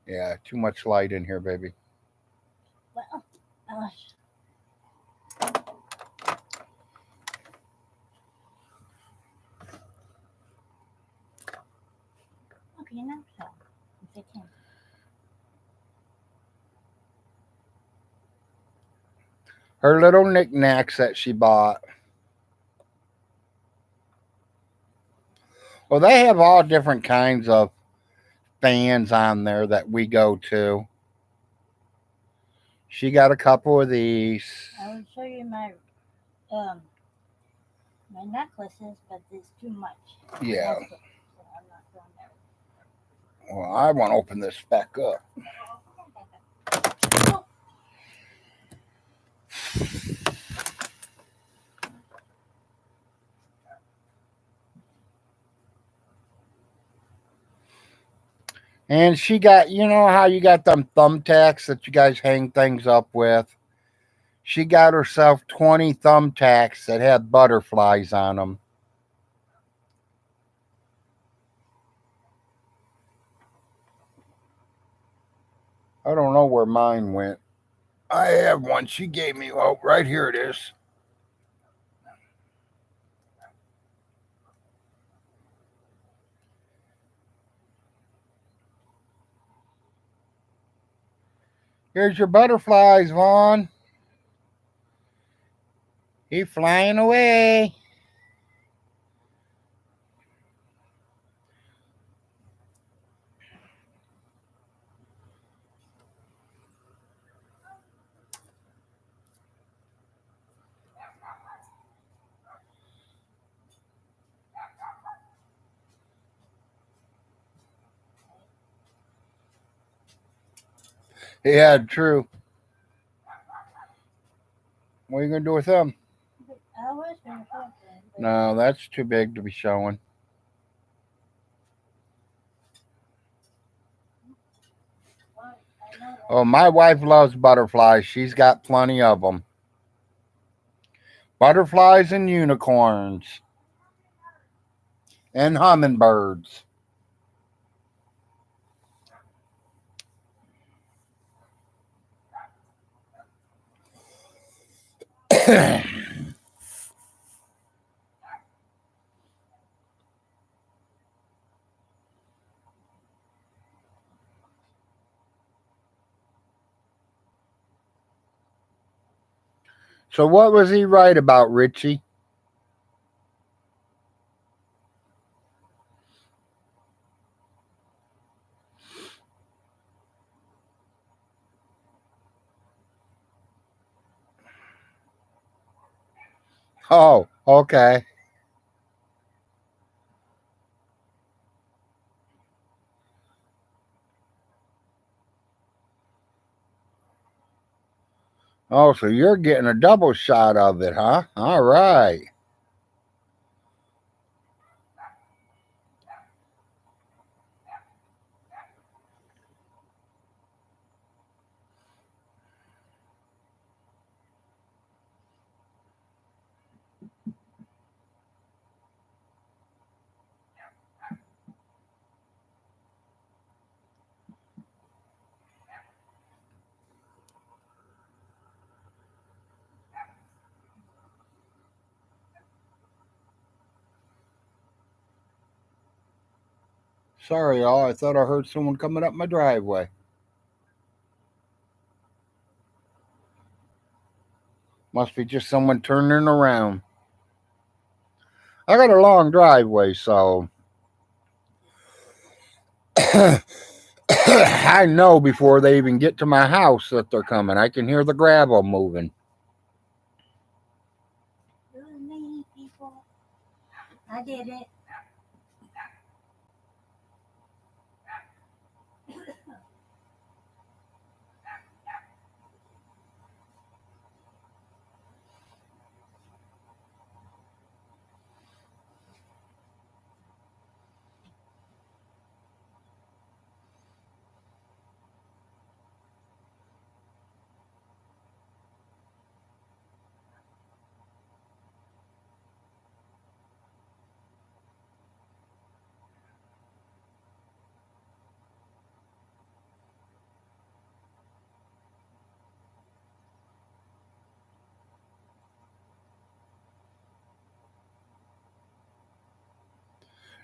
S1: Yeah, too much light in here, baby.
S2: Well, okay, now so. If it can.
S1: Her little knickknacks that she bought. Well, they have all different kinds of fans on there that we go to. She got a couple of these.
S2: I will show you my necklaces, but it's too much.
S1: Yeah.
S2: So I'm not going there.
S1: Well, I want to open this back up. And she got, you know how you got them thumbtacks that you guys hang things up with? She got herself 20 thumbtacks that had butterflies on them. I don't know where mine went. I have one. She gave me, oh, right here it is. Here's your butterflies, Vaughn. He's flying away. Yeah, true. What are you going to do with them?
S2: I was going to put them.
S1: No, that's too big to be showing. Oh, my wife loves butterflies. She's got plenty of them. Butterflies and unicorns and hummingbirds. So what was he right about, Richie? Oh, okay. Oh, so you're getting a double shot of it, huh? All right. Sorry, y'all. I thought I heard someone coming up my driveway. Must be just someone turning around. I got a long driveway, so I know before they even get to my house that they're coming. I can hear the gravel moving.
S2: It was me, people. I did it.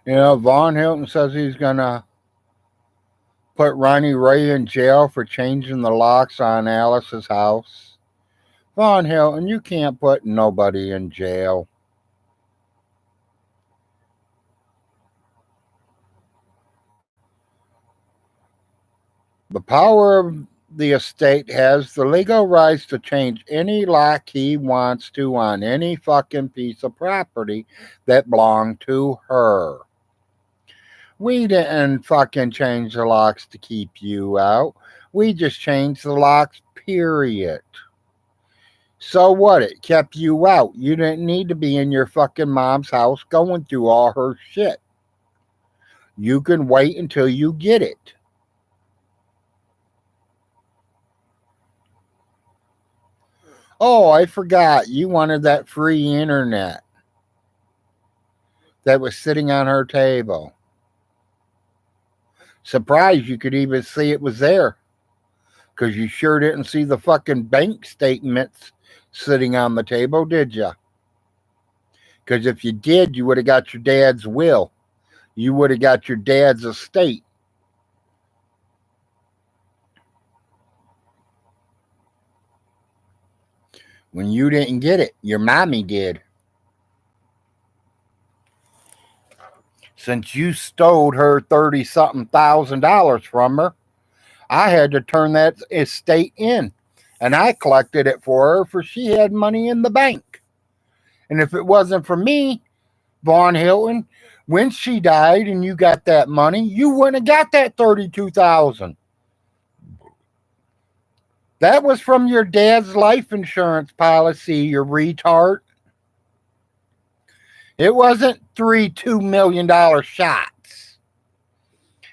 S1: You know, Vaughn Hilton says he's gonna put Ronnie Ray in jail for changing the locks on Alice's house. Vaughn Hilton, you can't put nobody in jail. The power of the estate has the legal rights to change any lock he wants to on any fucking piece of property that belonged to her. We didn't fucking change the locks to keep you out. We just changed the locks, period. So what? It kept you out. You didn't need to be in your fucking mom's house going through all her shit. You can wait until you get it. Oh, I forgot. You wanted that free internet that was sitting on her table. Surprised you could even see it was there. Because you sure didn't see the fucking bank statements sitting on the table, did you? Because if you did, you would have got your dad's will. You would have got your dad's estate. When you didn't get it, your mommy did. Since you stole her 30 something $1,000 from her, I had to turn that estate in. And I collected it for her for she had money in the bank. And if it wasn't for me, Vaughn Hilton, when she died and you got that money, you wouldn't have got that 32,000. That was from your dad's life insurance policy, you retard. It wasn't $2 million shots.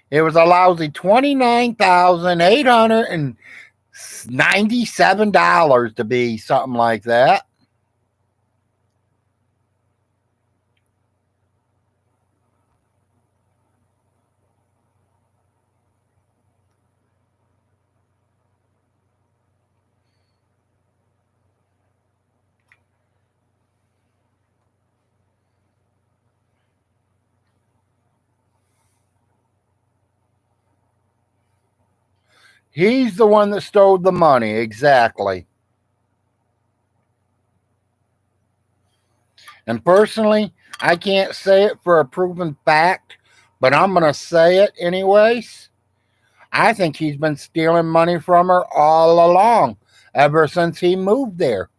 S1: It was a lousy $29,897 to be something like that. He's the one that stole the money, exactly. And personally, I can't say it for a proven fact, but I'm going to say it anyways. I think he's been stealing money from her all along, ever since he moved there.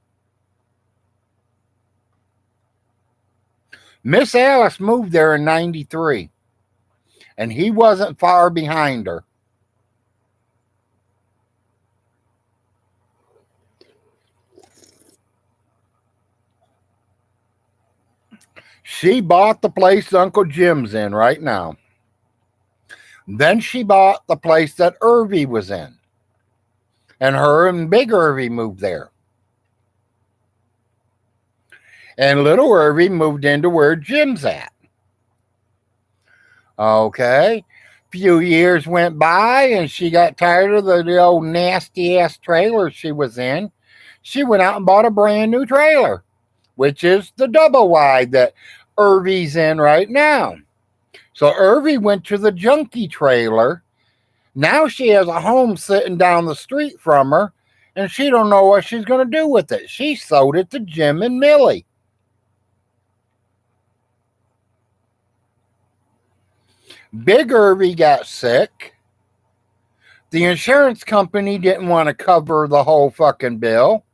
S1: Miss Alice moved there in 93, and he wasn't far behind her. She bought the place Uncle Jim's in right now. Then she bought the place that Irvy was in. And her and Big Irvy moved there. And Little Irvy moved into where Jim's at. Okay. Few years went by and she got tired of the old nasty ass trailer she was in. She went out and bought a brand new trailer, which is the double wide that Irvy's in right now. So Irvy went to the junkie trailer. Now she has a home sitting down the street from her, and she don't know what she's going to do with it. She sold it to Jim and Millie. Big Irvy got sick. The insurance company didn't want to cover the whole fucking bill.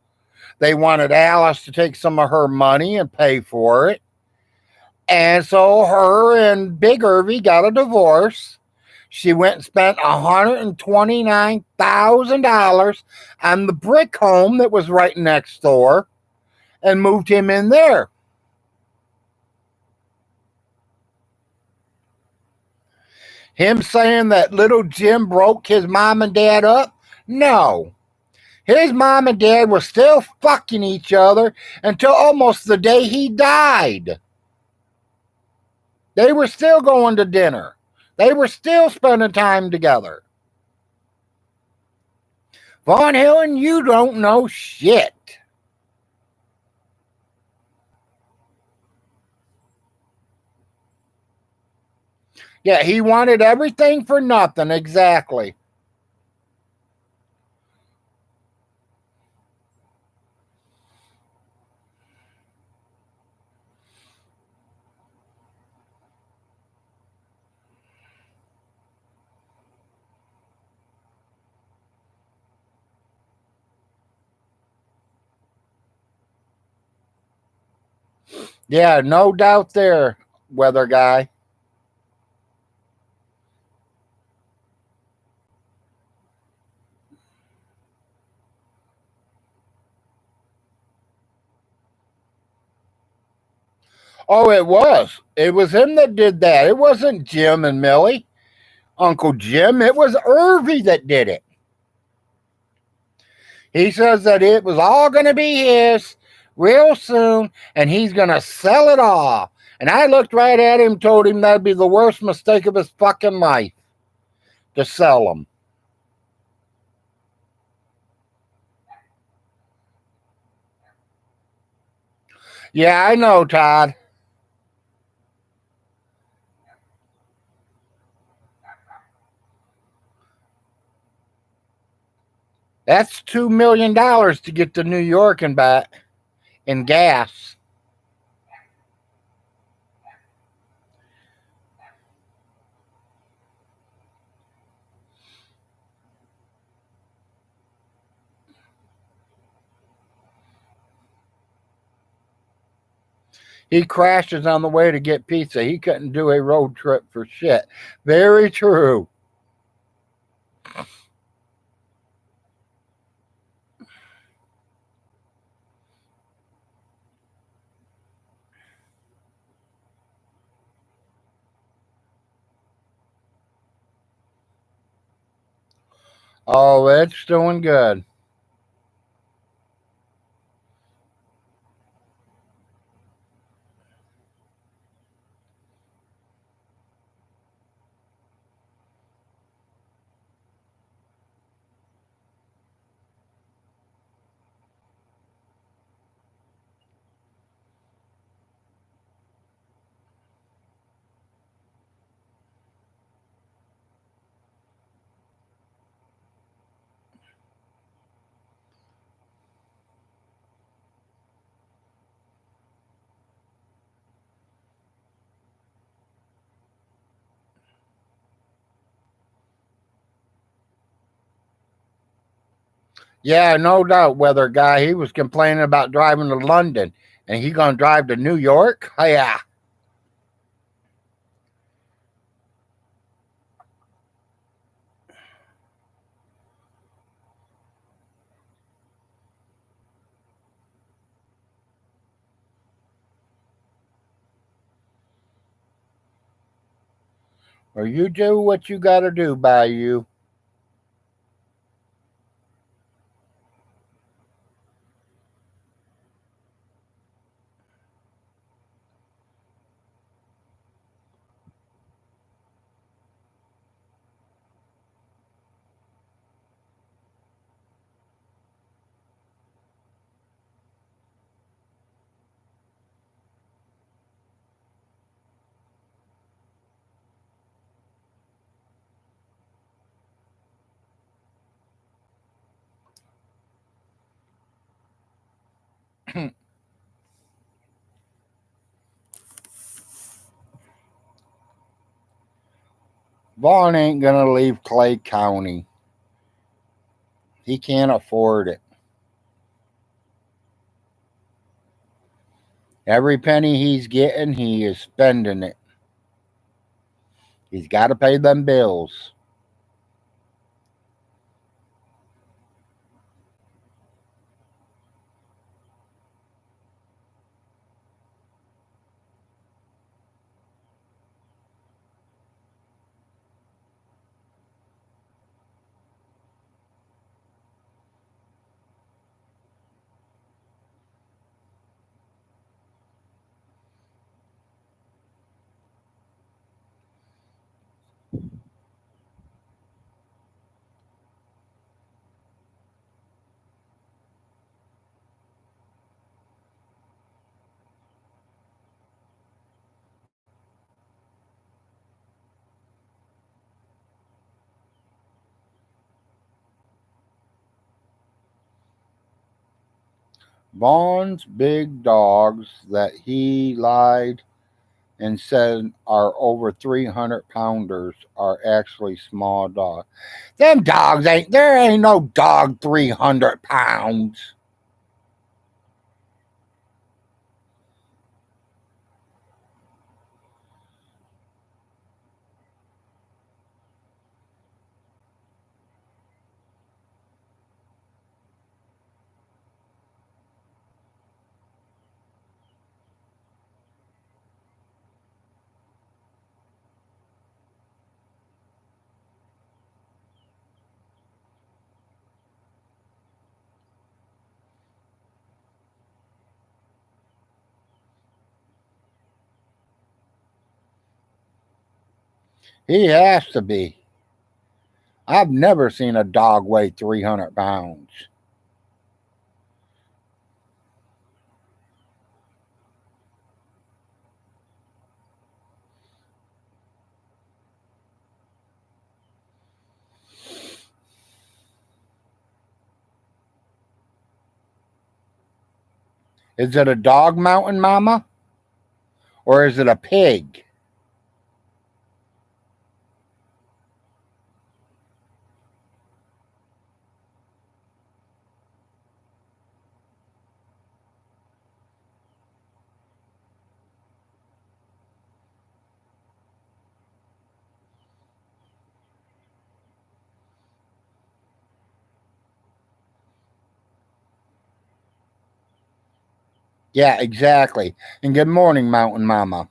S1: They wanted Alice to take some of her money and pay for it. And so her and Big Irvy got a divorce. She went and spent $129,000 on the brick home that was right next door and moved him in there. Him saying that little Jim broke his mom and dad up? No. His mom and dad were still fucking each other until almost the day he died. They were still going to dinner. They were still spending time together. Von Hillen, you don't know shit. Yeah, he wanted everything for nothing, exactly. Yeah, no doubt there, weather guy. Oh, it was. It was him that did that. It wasn't Jim and Millie, Uncle Jim. It was Irvy that did it. He says that it was all going to be his real soon, and he's going to sell it all. And I looked right at him, told him that'd be the worst mistake of his fucking life to sell them. Yeah, I know, Todd. That's $2 million to get to New York and back in gas. He crashes on the way to get pizza. He couldn't do a road trip for shit. Very true. Oh, it's doing good. Yeah, no doubt. Weather guy, he was complaining about driving to London, and he gonna drive to New York. Oh, yeah. Or you do what you gotta do, by you. Vaughn ain't gonna leave Clay County. He can't afford it. Every penny he's getting, he is spending it. He's got to pay them bills. Vaughn's big dogs that he lied and said are over 300 pounders are actually small dogs. Them dogs ain't, there ain't no dog 300 pounds. He has to be. I've never seen a dog weigh 300 pounds. Is it a dog mountain, Mama? Or is it a pig? Yeah, exactly. And good morning, Mountain Mama.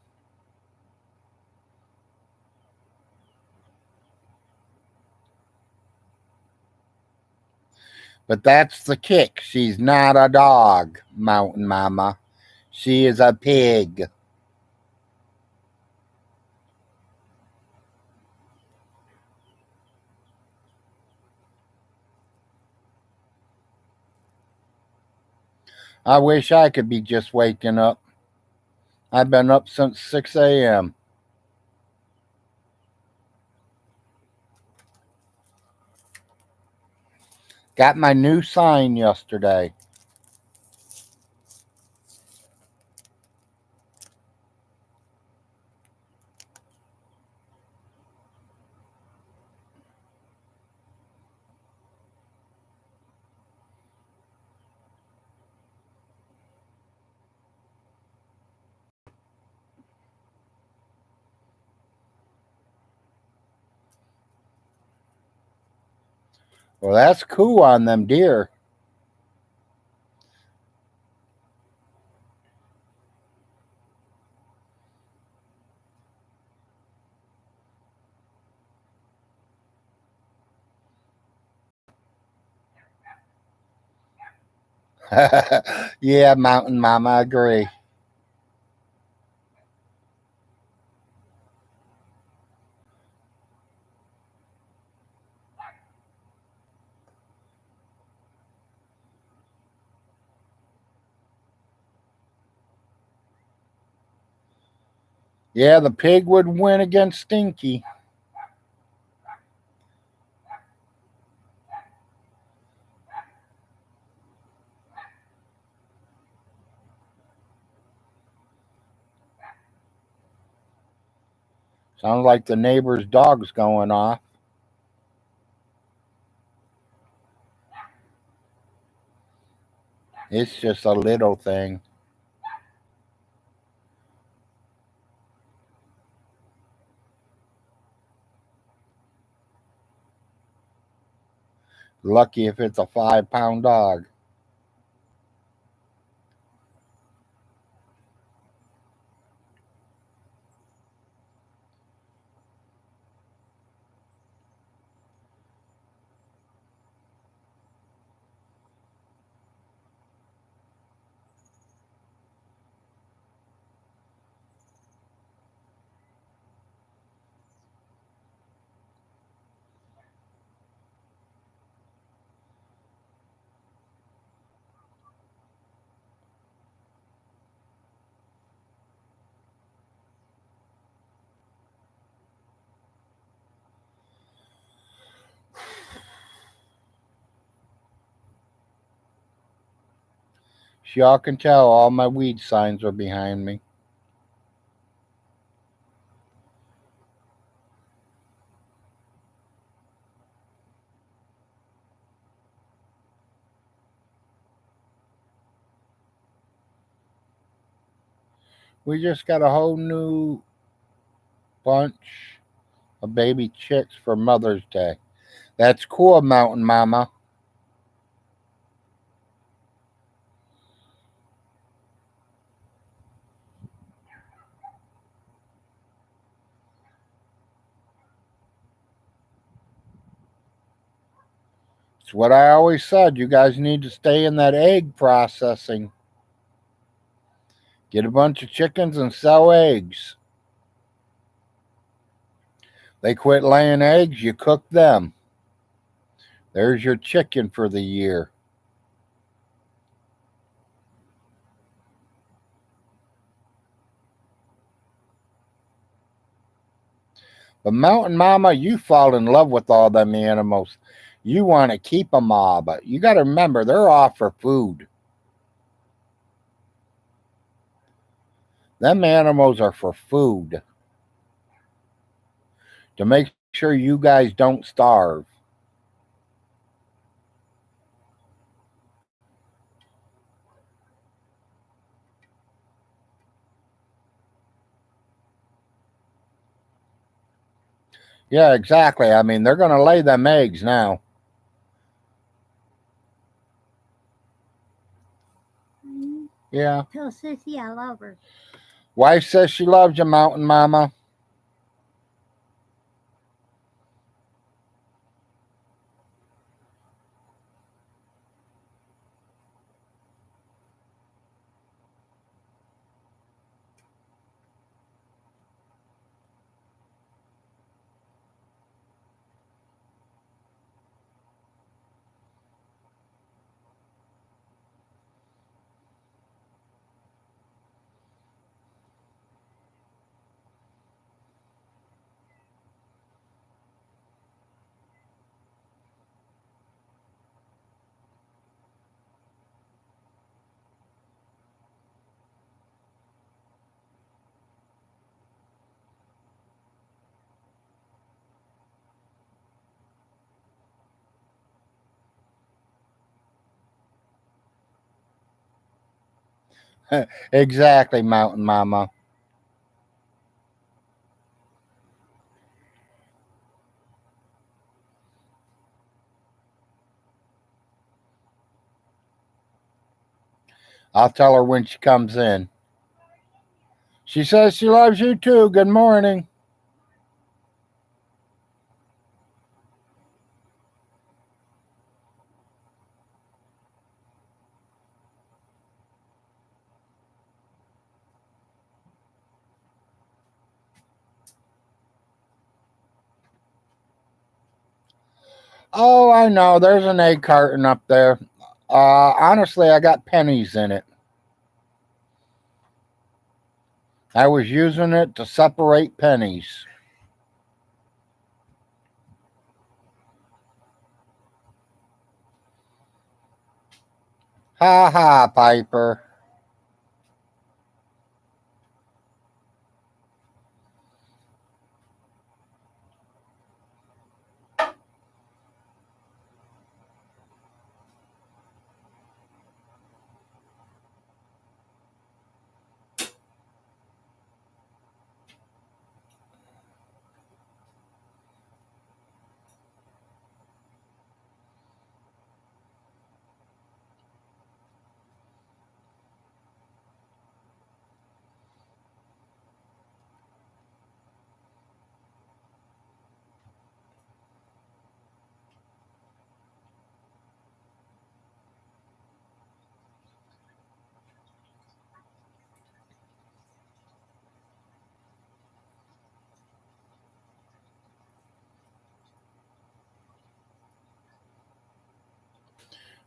S1: But that's the kick. She's not a dog, Mountain Mama. She is a pig. I wish I could be just waking up. I've been up since 6 a.m. Got my new sign yesterday. Well, that's cool on them deer. Yeah, Mountain Mama, I agree. Yeah, the pig would win against Stinky. Sounds like the neighbor's dog's going off. It's just a little thing. Lucky if it's a 5-pound dog. So y'all can tell all my weed signs are behind me. We just got a whole new bunch of baby chicks for Mother's Day. That's cool, Mountain Mama. It's what I always said. You guys need to stay in that egg processing. Get a bunch of chickens and sell eggs. They quit laying eggs, you cook them. There's your chicken for the year. But Mountain Mama, you fall in love with all them animals. You want to keep them all, but you got to remember they're off for food. Them animals are for food to make sure you guys don't starve. Yeah, exactly. I mean, they're going to lay them eggs now. Yeah.
S2: Tell Sissy I love her.
S1: Wife says she loves you, Mountain Mama. Exactly, Mountain Mama. I'll tell her when she comes in. She says she loves you too. Good morning. Oh, I know. There's an egg carton up there. Honestly, I got pennies in it. I was using it to separate pennies. Ha ha, Piper.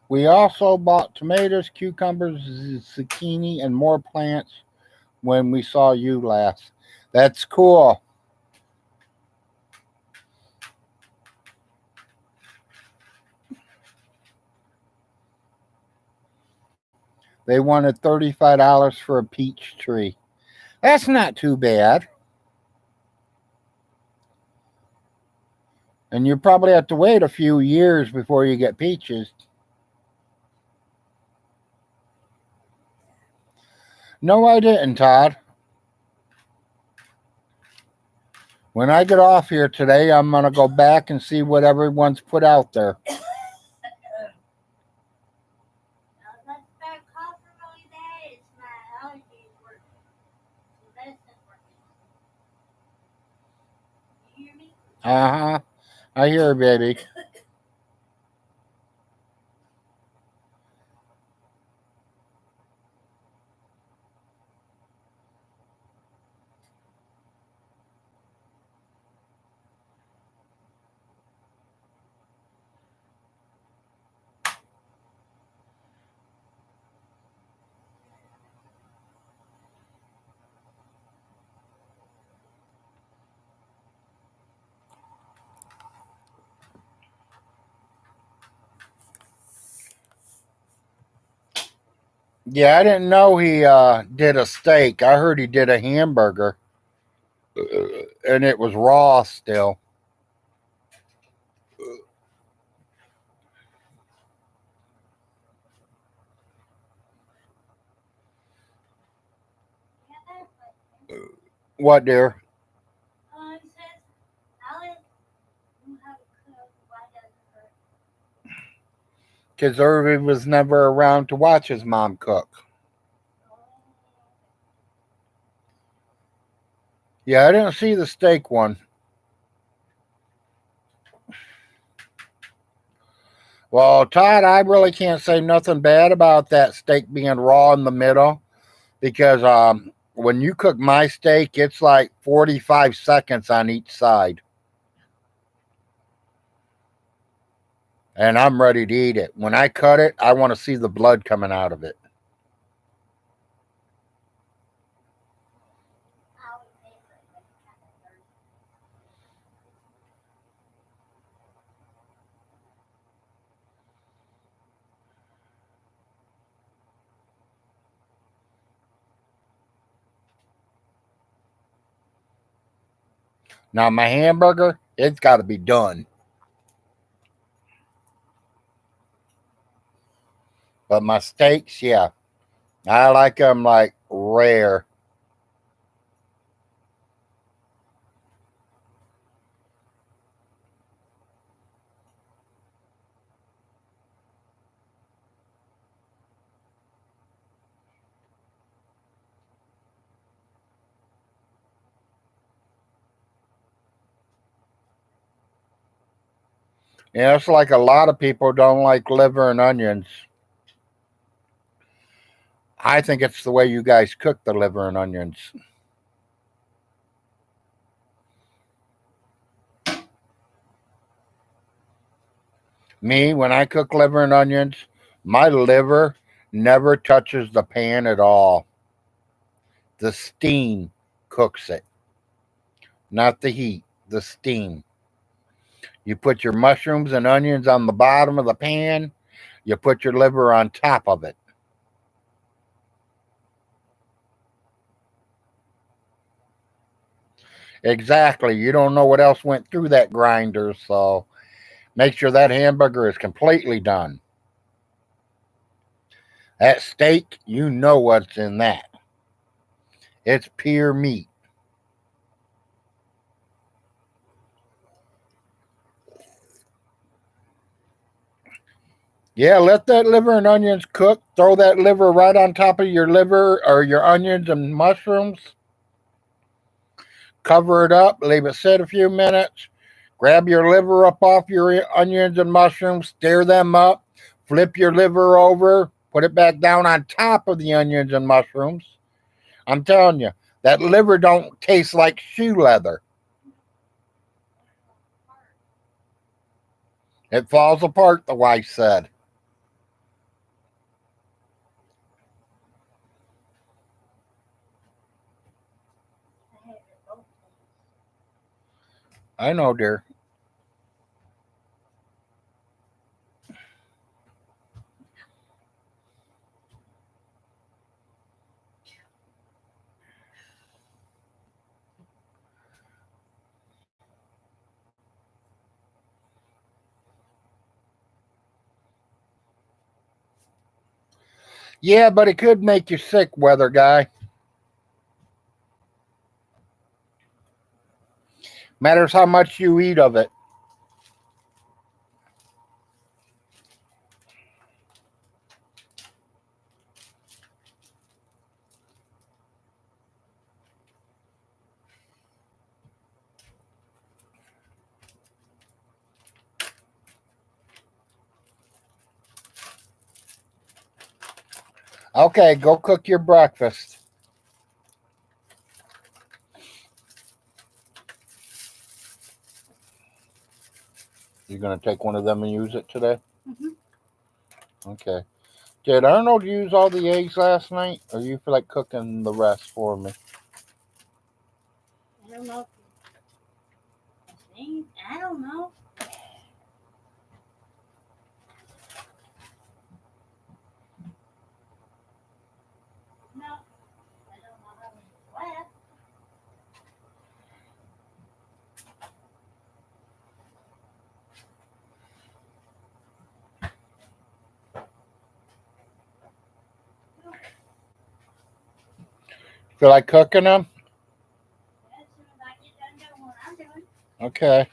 S1: We also bought tomatoes, cucumbers, zucchini, and more plants when we saw you last. That's cool. They wanted $35 for a peach tree. That's not too bad. And you probably have to wait a few years before you get peaches. No, I didn't, Todd. When I get off here today, I'm going to go back and see what everyone's put out there.
S2: Now, let's start coughing really bad. It's my allergies working. The medicine's working. You hear me?
S1: Uh huh. I hear, baby. Yeah, I didn't know he did a steak. I heard he did a hamburger, and it was raw still.
S2: Yeah, that's like it.
S1: What, dear?
S2: He says, Alex, you have a cook. Why doesn't her?
S1: Because Irving was never around to watch his mom cook.
S2: Oh,
S1: Yeah, I didn't see the steak one. Well, Todd, I really can't say nothing bad about that steak being raw in the middle because when you cook my steak, it's like 45 seconds on each side. And I'm ready to eat it. When I cut it, I want to see the blood coming out of it.
S2: I would pay for it, but it's kind of dirty.
S1: Now, my hamburger, it's got to be done. But my steaks, yeah, I like them like rare. Yeah, it's like a lot of people don't like liver and onions. I think it's the way you guys cook the liver and onions. Me, when I cook liver and onions, my liver never touches the pan at all. The steam cooks it, not the heat, the steam. You put your mushrooms and onions on the bottom of the pan, you put your liver on top of it. Exactly. You don't know what else went through that grinder, so make sure that hamburger is completely done. That steak, you know what's in that. It's pure meat. Yeah, let that liver and onions cook. Throw that liver right on top of your liver or your onions and mushrooms. Cover it up, leave it sit a few minutes. Grab your liver up off your onions and mushrooms, stir them up, flip your liver over, put it back down on top of the onions and mushrooms. I'm telling you, that liver don't taste like shoe leather. It falls apart, the wife said.
S2: I have it both ways.
S1: I know, dear. Yeah, but it could make you sick, weather guy. Matters how much you eat of it. Okay, go cook your breakfast. You're gonna take one of them and use it today?
S2: Mm-hmm.
S1: Okay. Did Arnold use all the eggs last night, or you feel like cooking the rest for me?
S2: I don't know. I think I don't know. No, I don't know how many left.
S1: Feel like cooking them?
S2: As soon as I get done doing what I'm doing.
S1: Okay.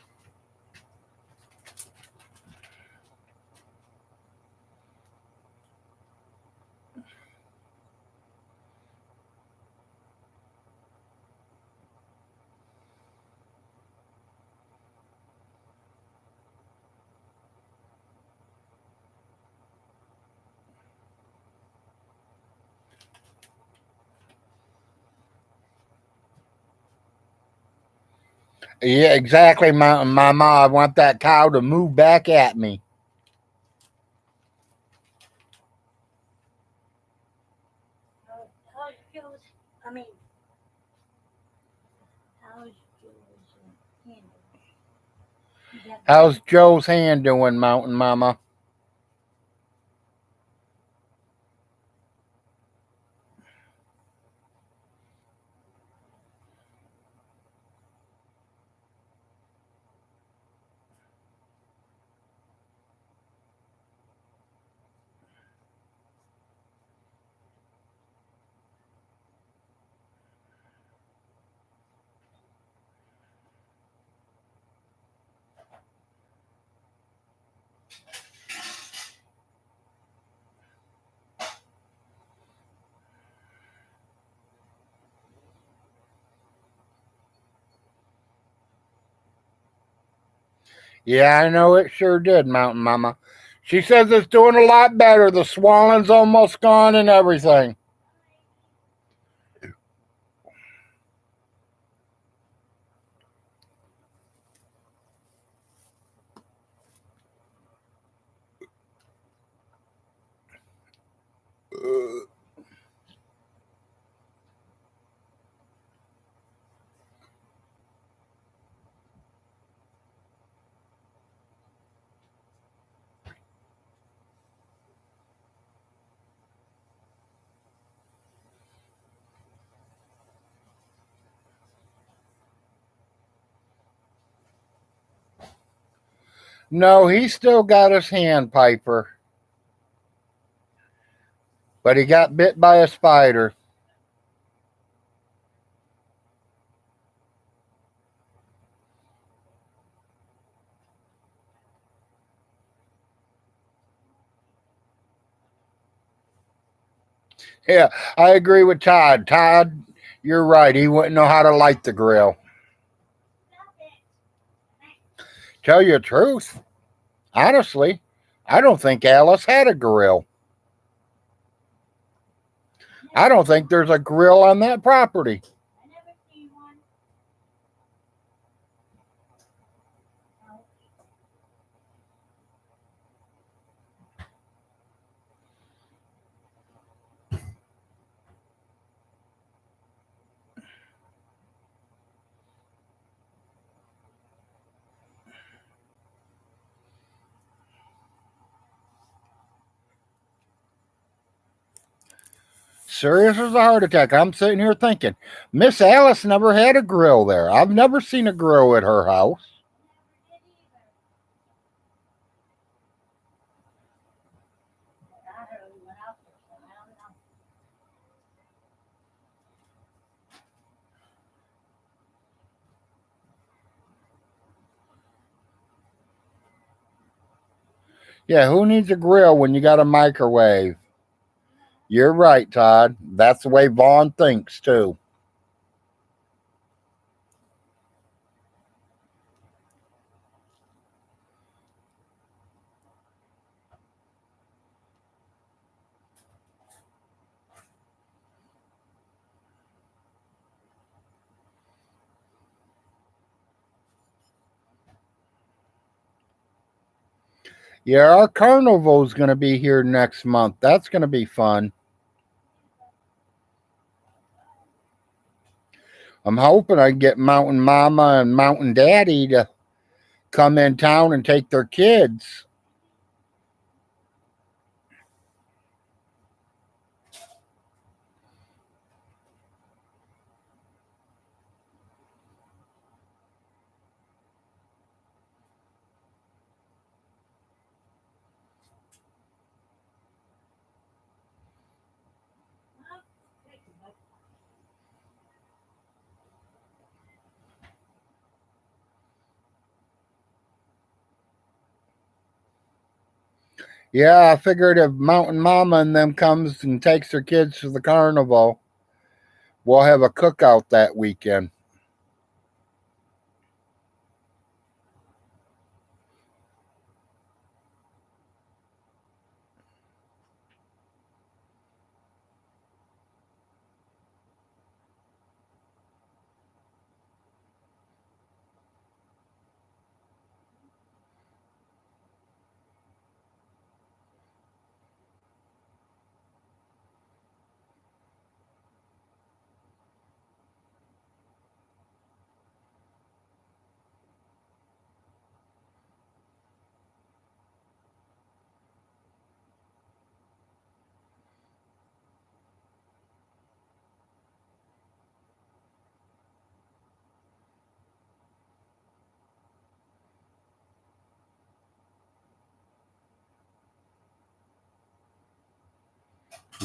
S1: Yeah, exactly, Mama. I want that cow to move back at me.
S2: How's Joe's? I mean, how's Joe's handle? You got better?
S1: How's Joe's hand doing, Mountain Mama? Yeah, I know it sure did, Mountain Mama. She says it's doing a lot better. The swallow's almost gone and everything. No, he still got his hand, Piper. But he got bit by a spider. Yeah, I agree with Todd. Todd, you're right. He wouldn't know how to light the grill. Tell you the truth, honestly, I don't think Alice had a grill. I don't think there's a grill on that property.
S2: I never seen one. No.
S1: Serious as a heart attack. I'm sitting here thinking, Miss Alice never had a grill there. I've never seen a grill at her house.
S2: Never did either. I heard we went out there, so I don't know.
S1: Yeah, who needs a grill when you got a microwave? You're right, Todd. That's the way Vaughn thinks, too. Yeah, our carnival's going to be here next month. That's going to be fun. I'm hoping I can get Mountain Mama and Mountain Daddy to come in town and take their kids. Yeah, I figured if Mountain Mama and them comes and takes their kids to the carnival, we'll have a cookout that weekend.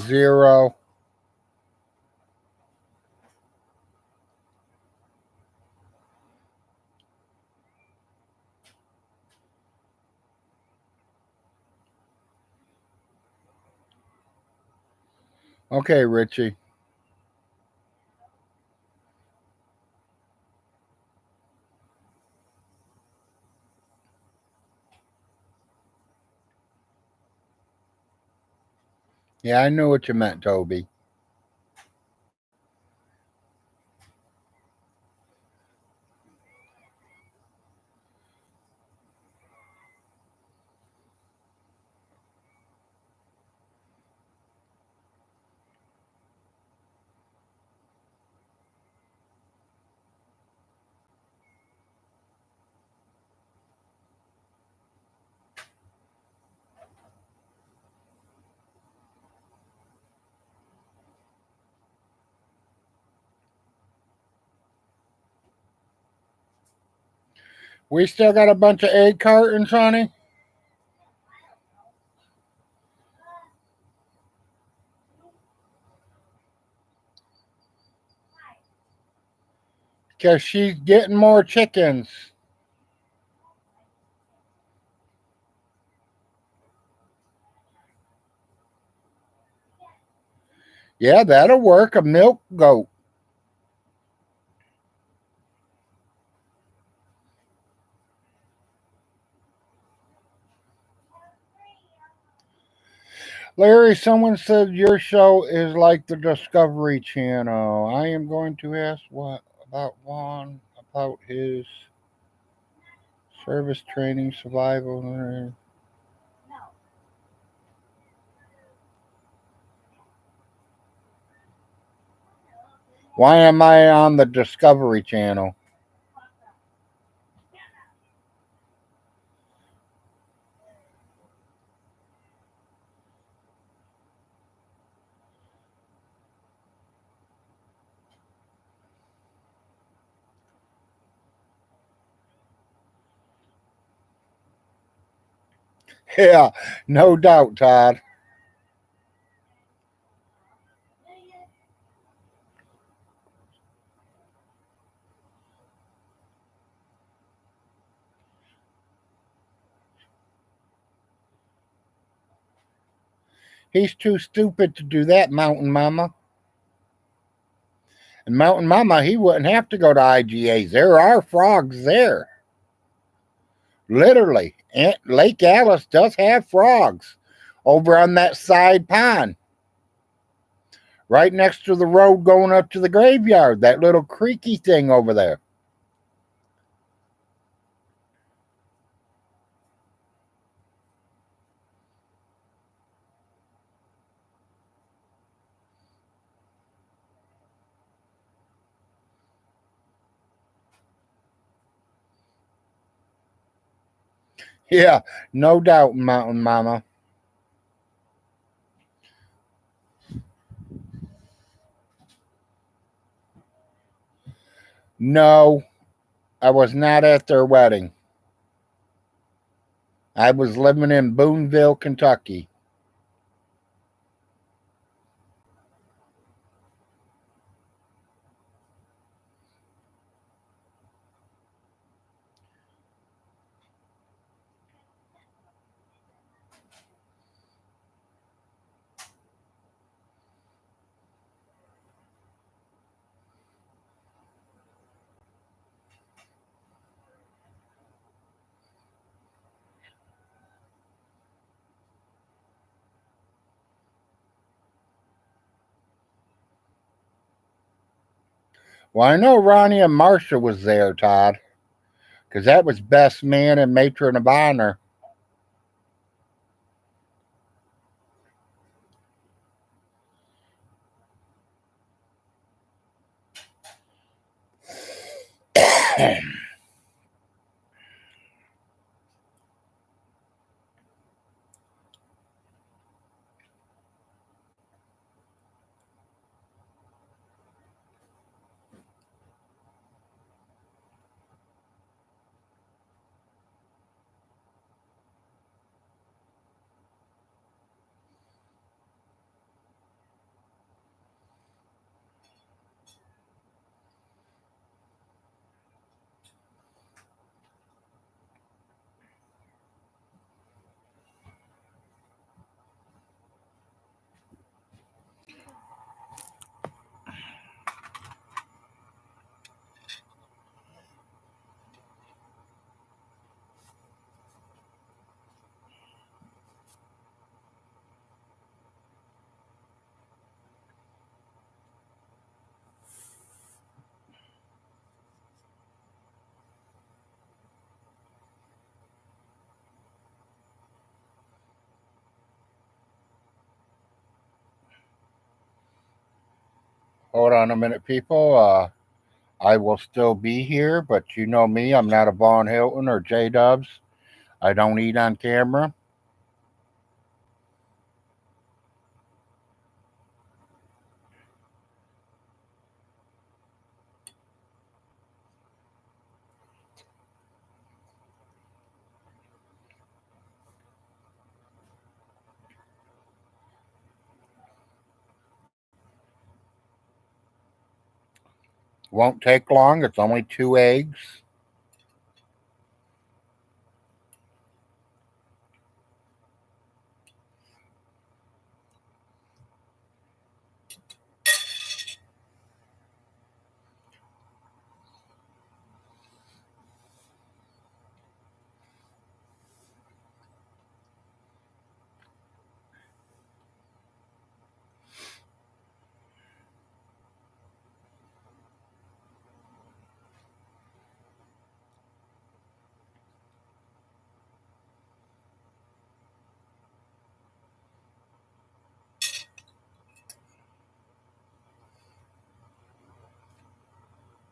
S1: 0. Okay, Richie. Yeah, I knew what you meant, Toby. We still got a bunch of egg cartons, honey. Because she's getting more chickens. Yeah, that'll work. A milk goat. Larry, someone said your show is like the Discovery Channel. I am going to ask what about Juan about his service training survival. Why am I on the Discovery Channel? Yeah, no doubt, Todd. He's too stupid to do that, Mountain Mama. And Mountain Mama, he wouldn't have to go to IGAs. There are frogs there. Literally. Lake Alice does have frogs over on that side pond, right next to the road going up to the graveyard, that little creaky thing over there. Yeah, no doubt, Mountain Mama. No, I was not at their wedding. I was living in Boonville, Kentucky. Well, I know Ronnie and Marcia was there, Todd, because that was best man and matron of honor. Hold on a minute, people. I will still be here, but you know me. I'm not a Vaughn Hilton or J Dubs. I don't eat on camera. Won't take long. It's only 2 eggs.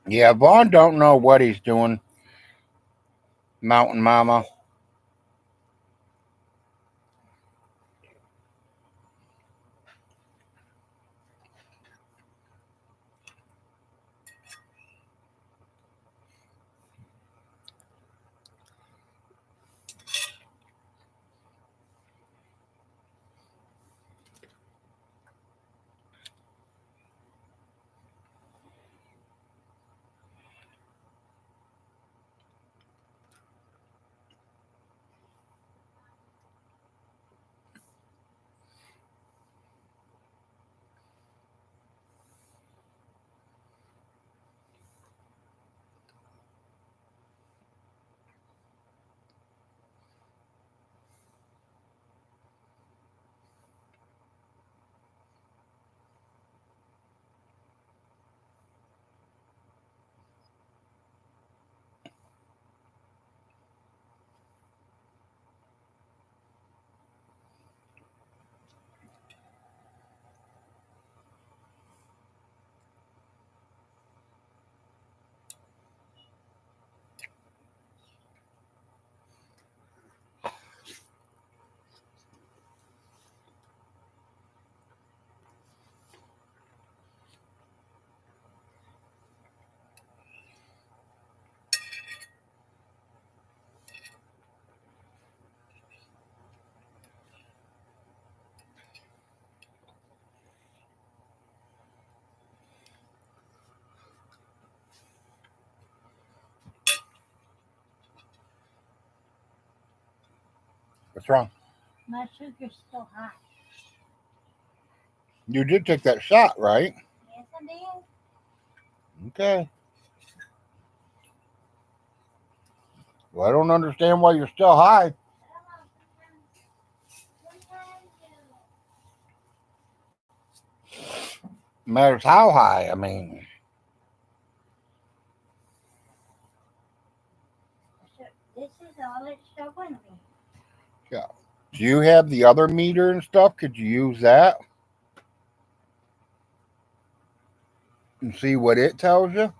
S1: Yeah, Vaughn don't know what he's doing. Mountain Mama. What's wrong?
S2: My sugar's still high.
S1: You did take that shot, right?
S2: Yes, I did.
S1: Okay. Well, I don't understand why you're still high. Matters how high. I mean,
S2: This is all it's showing me.
S1: yeah. Do you have the other meter and stuff? Could you use that and see what it tells you?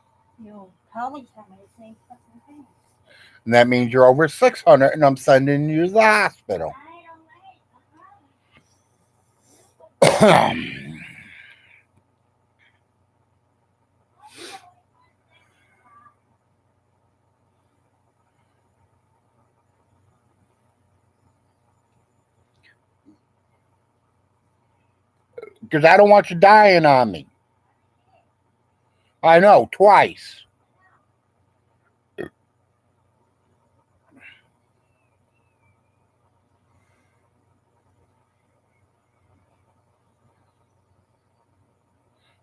S2: You'll probably tell me the same fucking thing.
S1: And that means you're over 600, and I'm sending you to the hospital.
S2: I don't like
S1: Because I don't want you dying on me. I know, twice.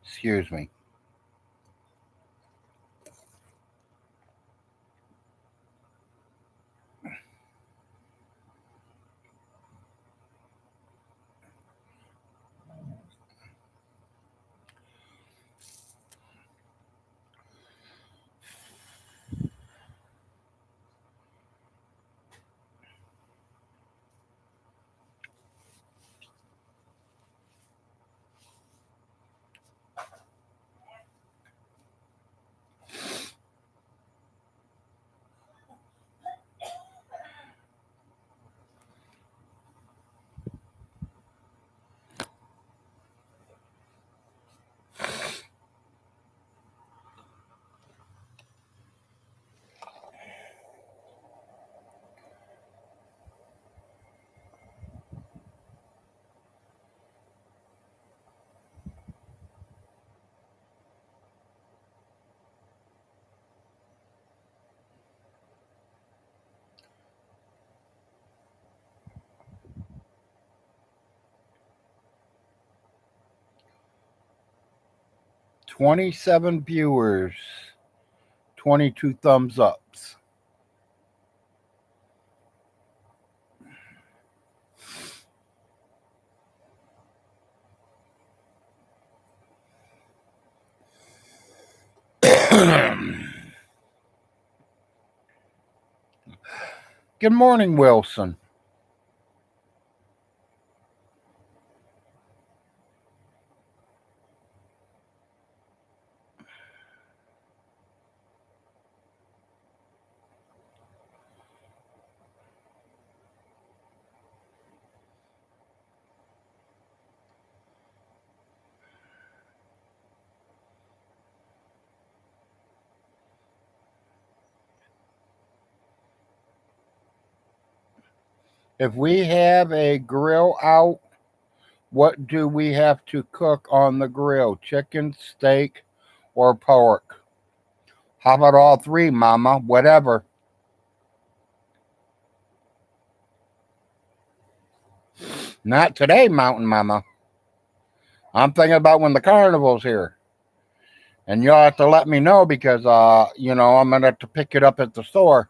S1: Excuse me. 27 viewers, 22 thumbs ups. Good morning, Wilson. If we have a grill out, what do we have to cook on the grill? Chicken, steak, or pork? How about all three, Mama? Whatever. Not today, Mountain Mama. I'm thinking about when the carnival's here. And you'll have to let me know because, I'm going to have to pick it up at the store.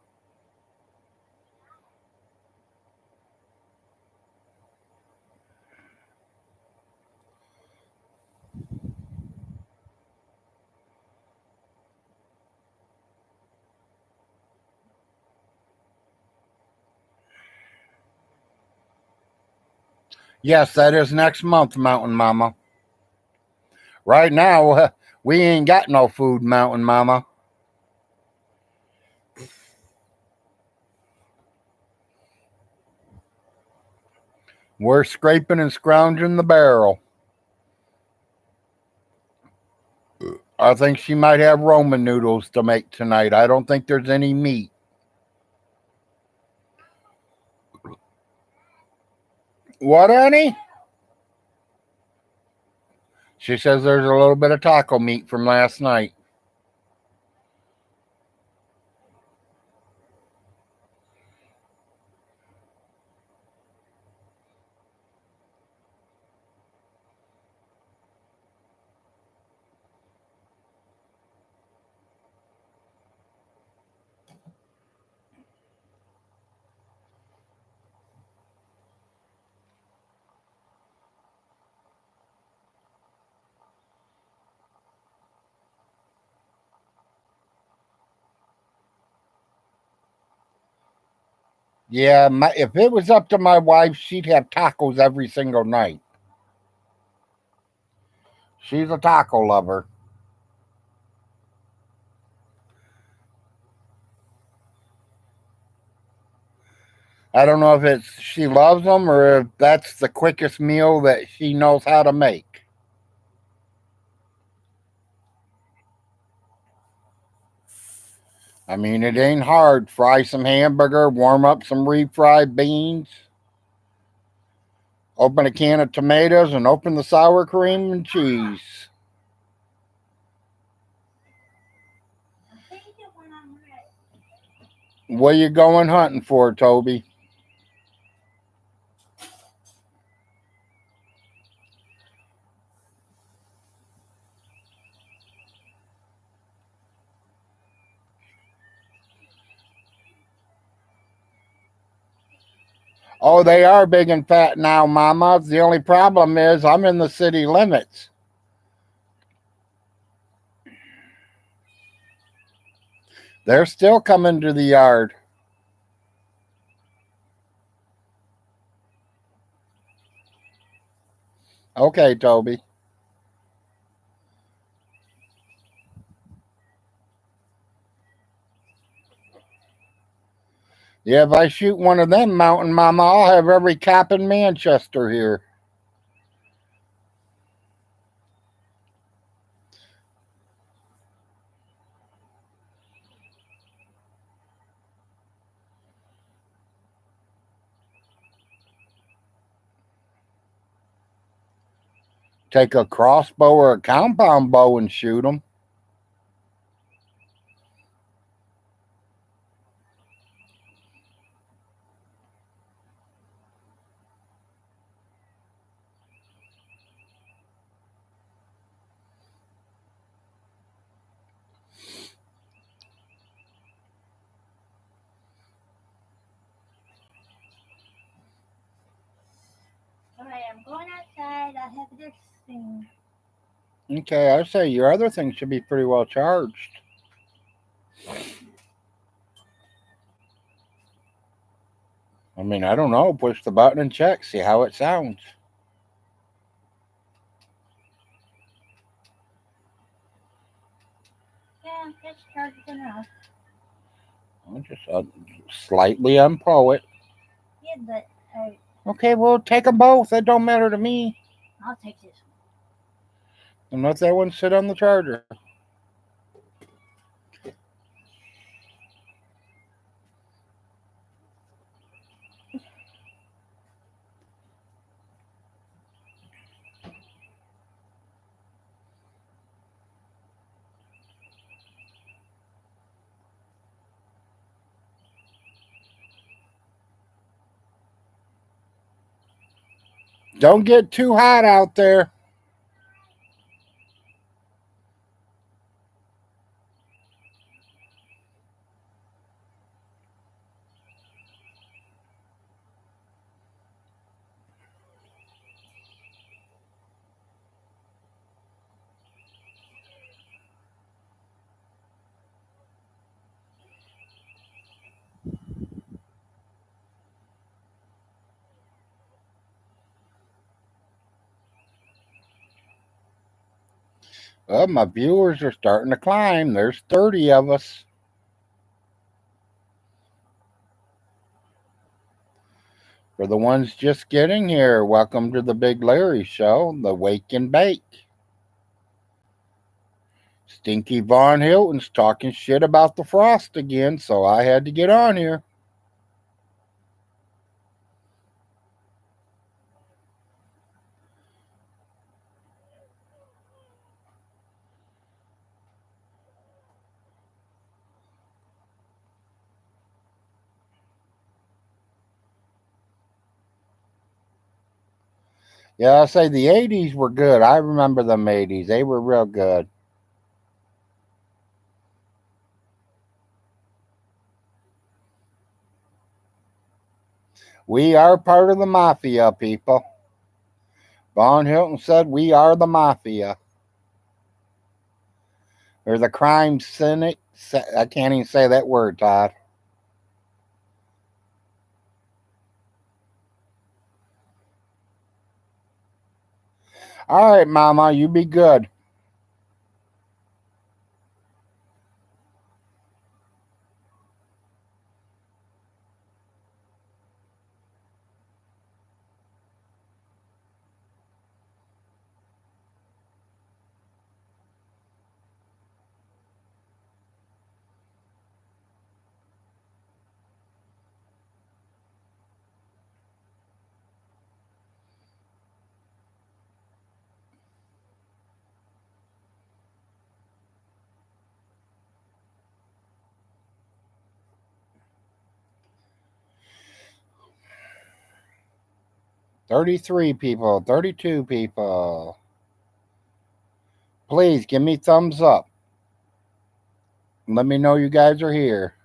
S1: Yes, that is next month, Mountain Mama. Right now, we ain't got no food, Mountain Mama. We're scraping and scrounging the barrel. I think she might have Roman noodles to make tonight. I don't think there's any meat. What, honey? She says there's a little bit of taco meat from last night. Yeah, if it was up to my wife, she'd have tacos every single night. She's a taco lover. I don't know if it's she loves them or if that's the quickest meal that she knows how to make. I mean, it ain't hard. Fry some hamburger, warm up some refried beans, open a can of tomatoes, and open the sour cream and cheese. What are you going hunting for, Toby? Oh, they are big and fat now, Mama. The only problem is I'm in the city limits. They're still coming to the yard. Okay, Toby. Yeah, if I shoot one of them, Mountain Mama, I'll have every cop in Manchester here. Take a crossbow or a compound bow and shoot them.
S2: have this thing.
S1: Okay, I say your other thing should be pretty well charged. I mean, I don't know. Push the button and check. See how it sounds.
S2: Yeah, it's charged enough.
S1: I'll just slightly unpull it.
S2: Yeah, but
S1: Okay, well, take them both. That don't matter to me.
S2: I'll take this one.
S1: And let that one sit on the charger. Don't get too hot out there. Well, my viewers are starting to climb. There's 30 of us. For the ones just getting here, welcome to the Big Larry Show, the Wake and Bake. Stinky Von Hilton's talking shit about the frost again, so I had to get on here. Yeah, I say the 80s were good. I remember them 80s. They were real good. We are part of the mafia, people. Von Hilton said we are the mafia. Or the crime cynic. I can't even say that word, Todd. All right, Mama, you be good. $33 people, $32 people. Please give me thumbs up. Let me know you guys are here.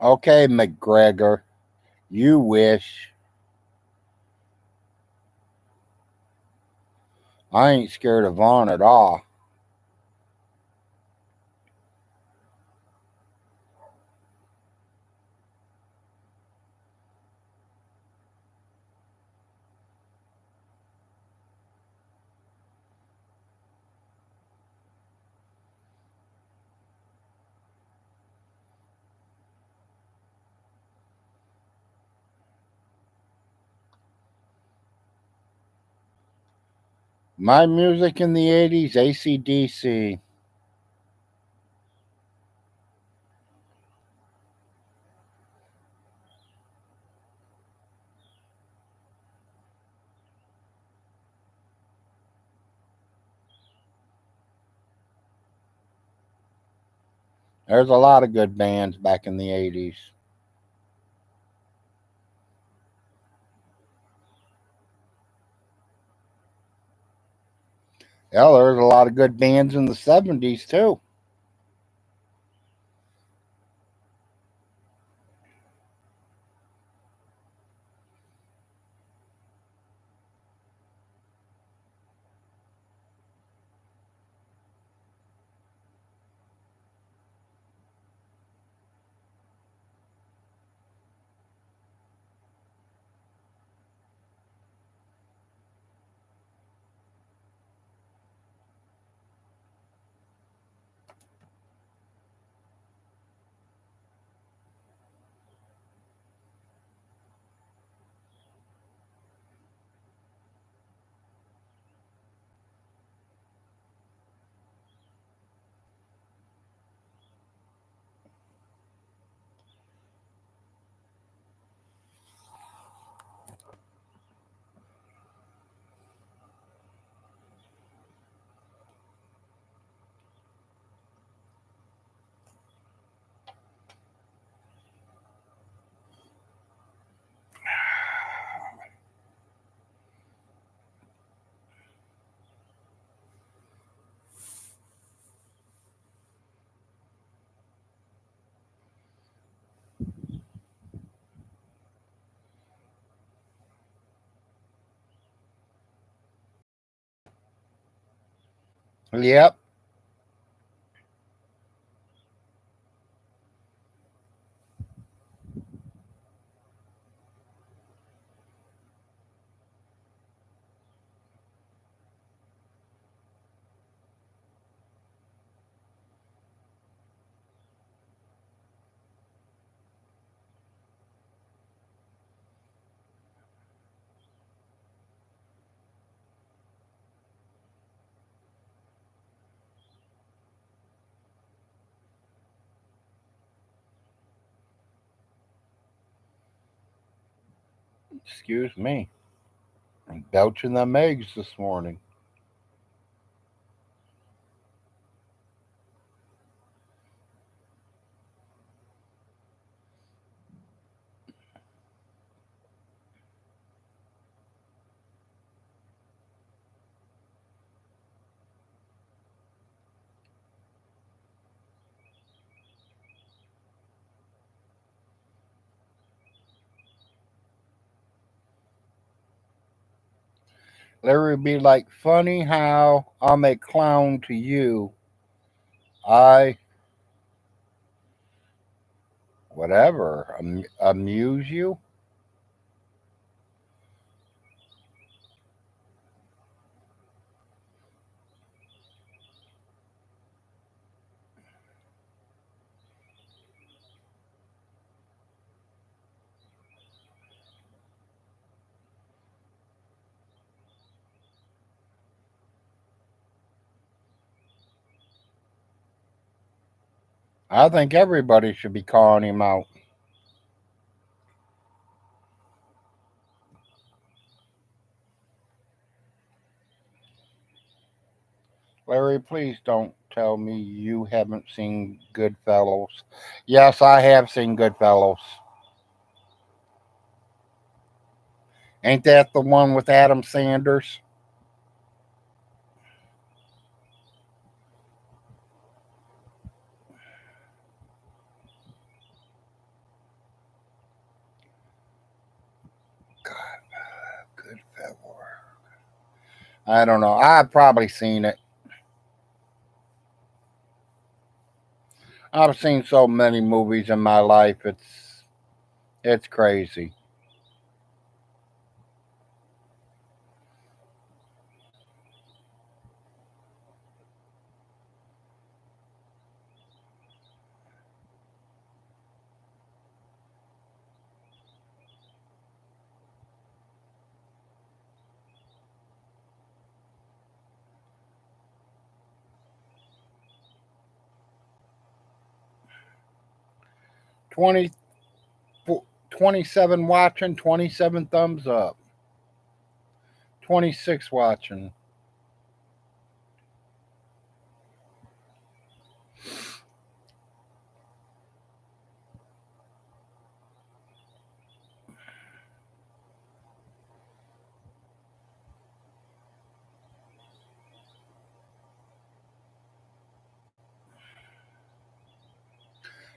S1: Okay, McGregor. You wish. I ain't scared of Vaughn at all. My music in the 80s, AC/DC. There's a lot of good bands back in the 80s. Yeah, there's a lot of good bands in the 70s too. Yep. Excuse me. I'm belching them eggs this morning. Larry would be like, funny how I'm a clown to you. I, whatever, amuse you. I think everybody should be calling him out. Larry, please don't tell me you haven't seen Goodfellas. Yes, I have seen Goodfellas. Ain't that the one with Adam Sanders? God, Goodfellas. I don't know. I've probably seen it. I've seen so many movies in my life. It's crazy. 20, 27 watching, 27 thumbs up, 26 watching.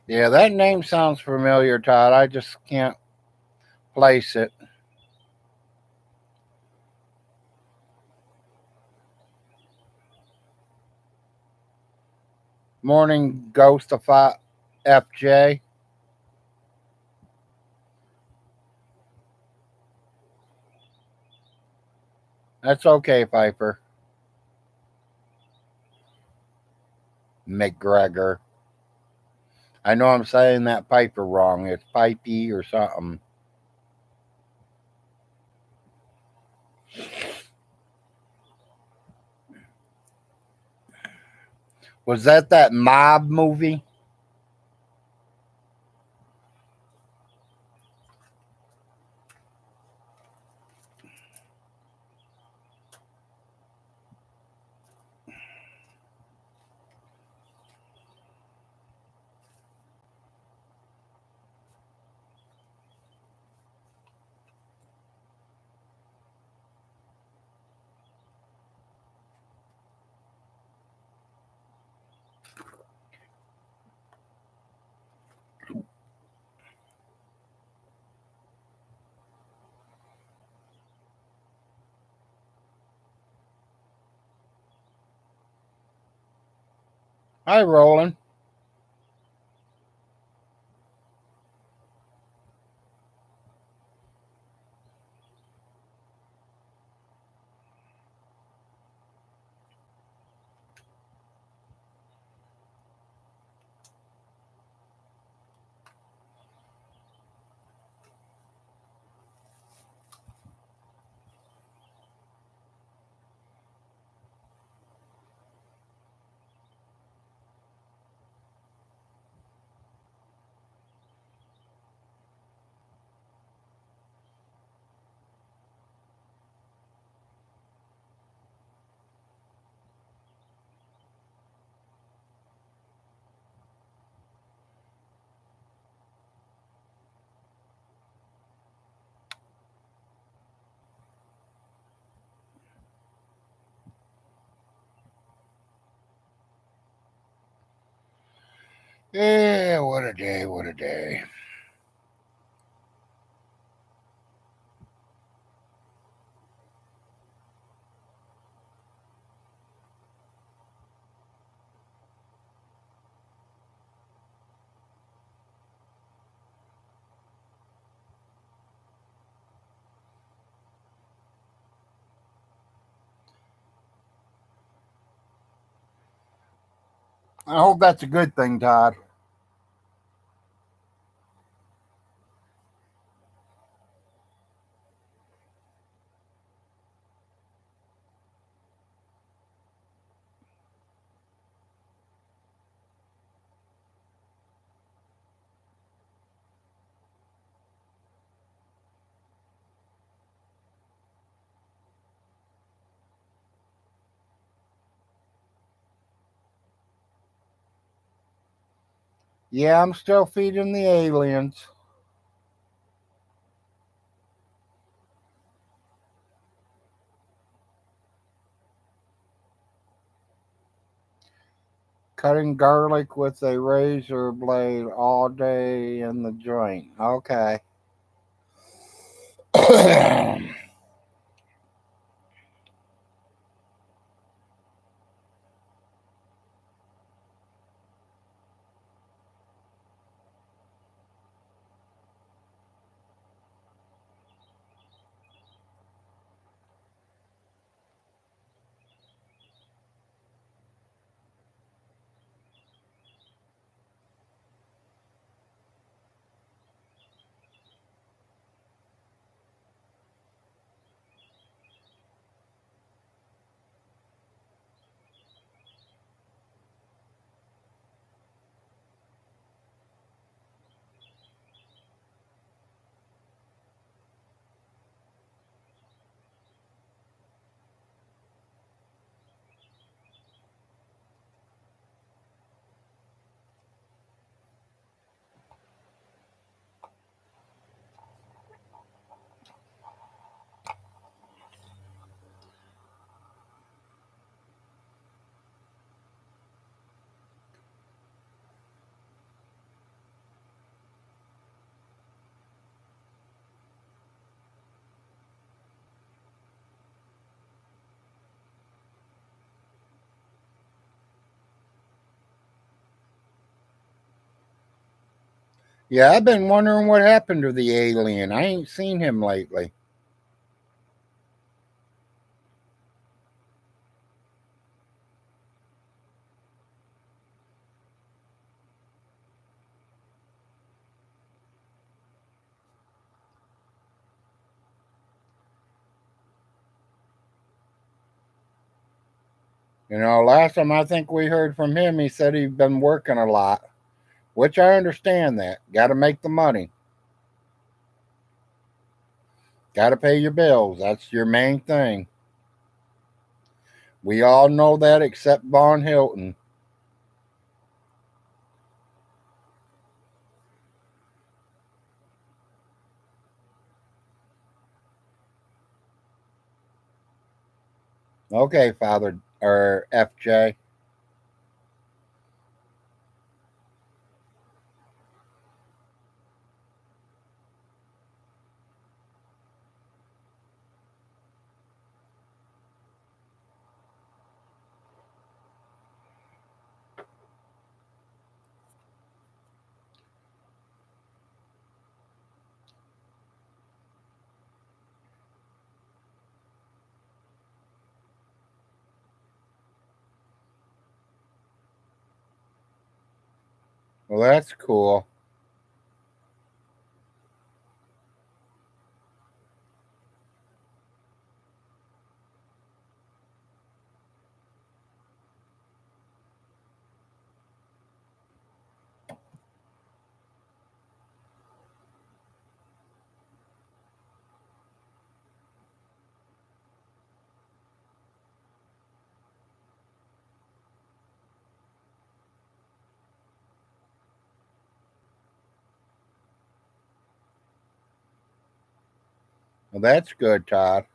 S1: Yeah, that name sounds familiar, Todd. I just can't place it. Morning Ghost of FJ. That's okay, Piper. McGregor. I know I'm saying that Piper wrong. It's Pipey or something. Was that mob movie? Hi, Roland. Yeah, what a day, what a day. I hope that's a good thing, Todd. Yeah, I'm still feeding the aliens. Cutting garlic with a razor blade all day in the joint. Okay. Yeah, I've been wondering what happened to the alien. I ain't seen him lately. You know, last time I think we heard from him, he said he'd been working a lot, which I understand that. Got to make the money. Got to pay your bills. That's your main thing. We all know that except Von Hilton. Okay, Father or FJ. Well, that's cool. Well, that's good, Todd.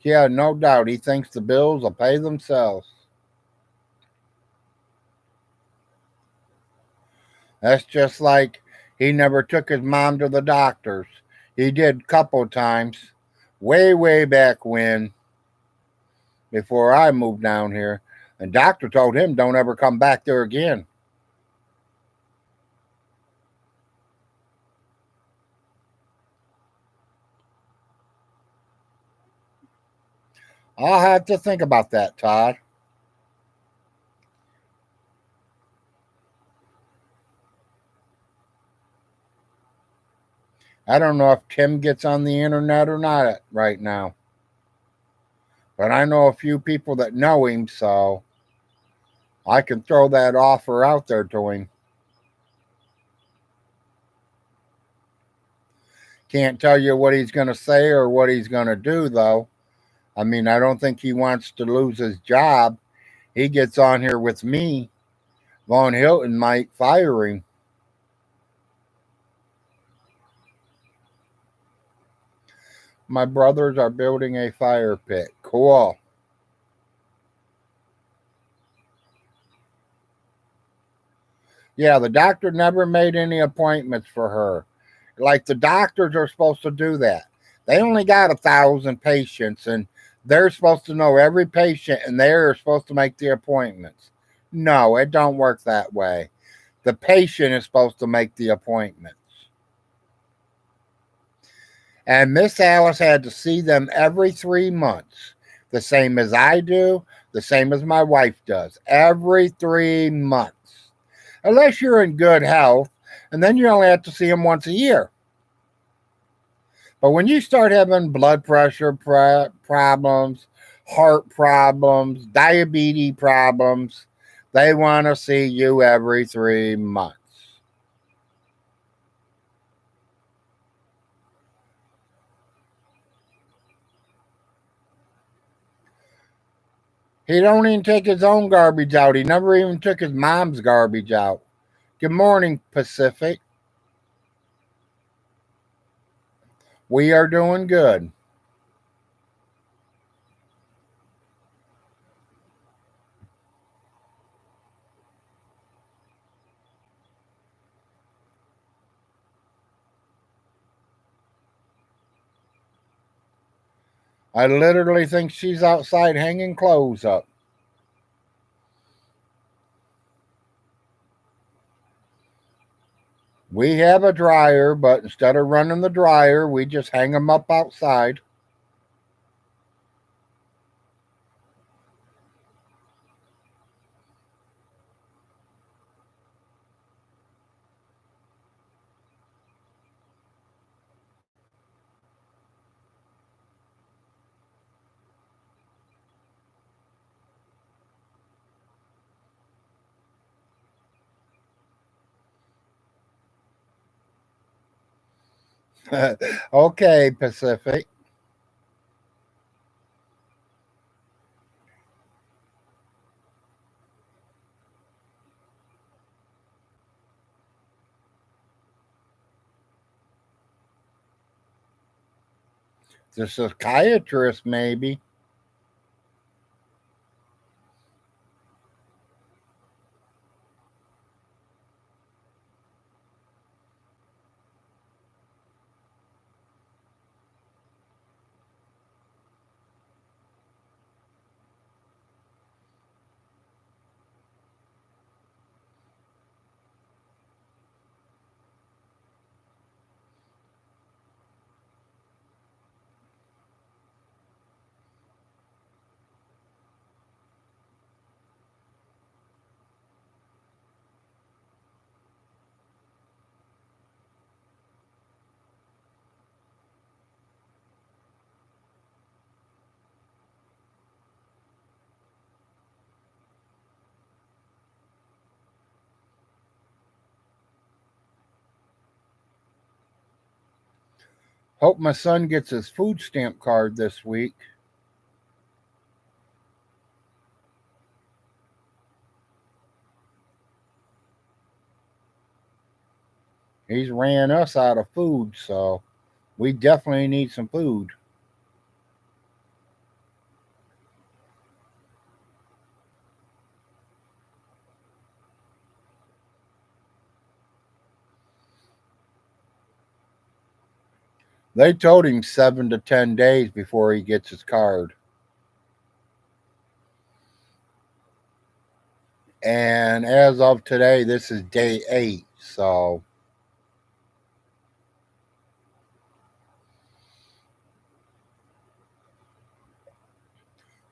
S1: Yeah, no doubt. He thinks the bills will pay themselves. That's just like he never took his mom to the doctors. He did a couple times, way back when, before I moved down here. And doctor told him don't ever come back there again. I'll have to think about that, Todd. I don't know if Tim gets on the internet or not right now, but I know a few people that know him, so I can throw that offer out there to him. Can't tell you what he's going to say or what he's going to do, though. I mean, I don't think he wants to lose his job. He gets on here with me. Von Hilton might fire him. My brothers are building a fire pit. Cool. Yeah, the doctor never made any appointments for her. Like the doctors are supposed to do that. They only got 1,000 patients and they're supposed to know every patient and they're supposed to make the appointments. No, it don't work that way. The patient is supposed to make the appointments. And Miss Alice had to see them every 3 months, the same as I do, the same as my wife does, every 3 months. Unless you're in good health, and then you only have to see them once a year. But when you start having blood pressure problems, heart problems, diabetes problems, they want to see you every 3 months. He don't even take his own garbage out. He never even took his mom's garbage out. Good morning, Pacific. We are doing good. I literally think she's outside hanging clothes up. We have a dryer, but instead of running the dryer, we just hang them up outside. Okay, Pacific. The psychiatrist, maybe. Hope my son gets his food stamp card this week. He's ran us out of food, so we definitely need some food. They told him 7 to 10 days before he gets his card. And as of today, this is day 8. So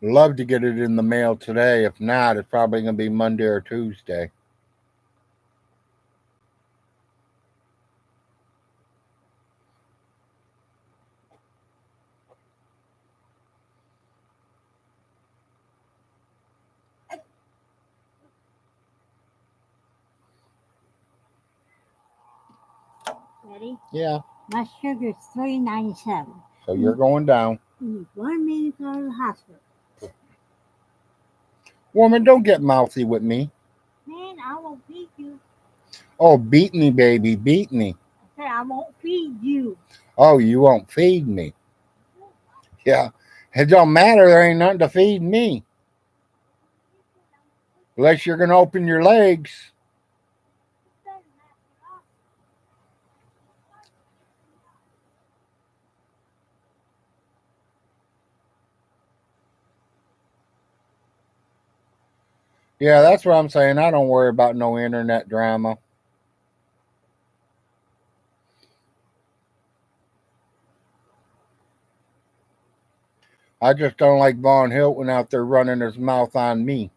S1: love to get it in the mail today. If not, it's probably going to be Monday or Tuesday.
S2: Ready?
S1: Yeah.
S2: My sugar's 397.
S1: So you're going down.
S2: You need 1 minute to go to the hospital.
S1: Woman, don't get mouthy with me.
S2: Man, I won't feed you.
S1: Oh, beat me, baby. Beat me.
S2: I said I won't feed you.
S1: Oh, you won't feed me. Yeah. It don't matter. There ain't nothing to feed me. Unless you're going to open your legs. Yeah, that's what I'm saying. I don't worry about no internet drama. I just don't like Von Hilton out there running his mouth on me.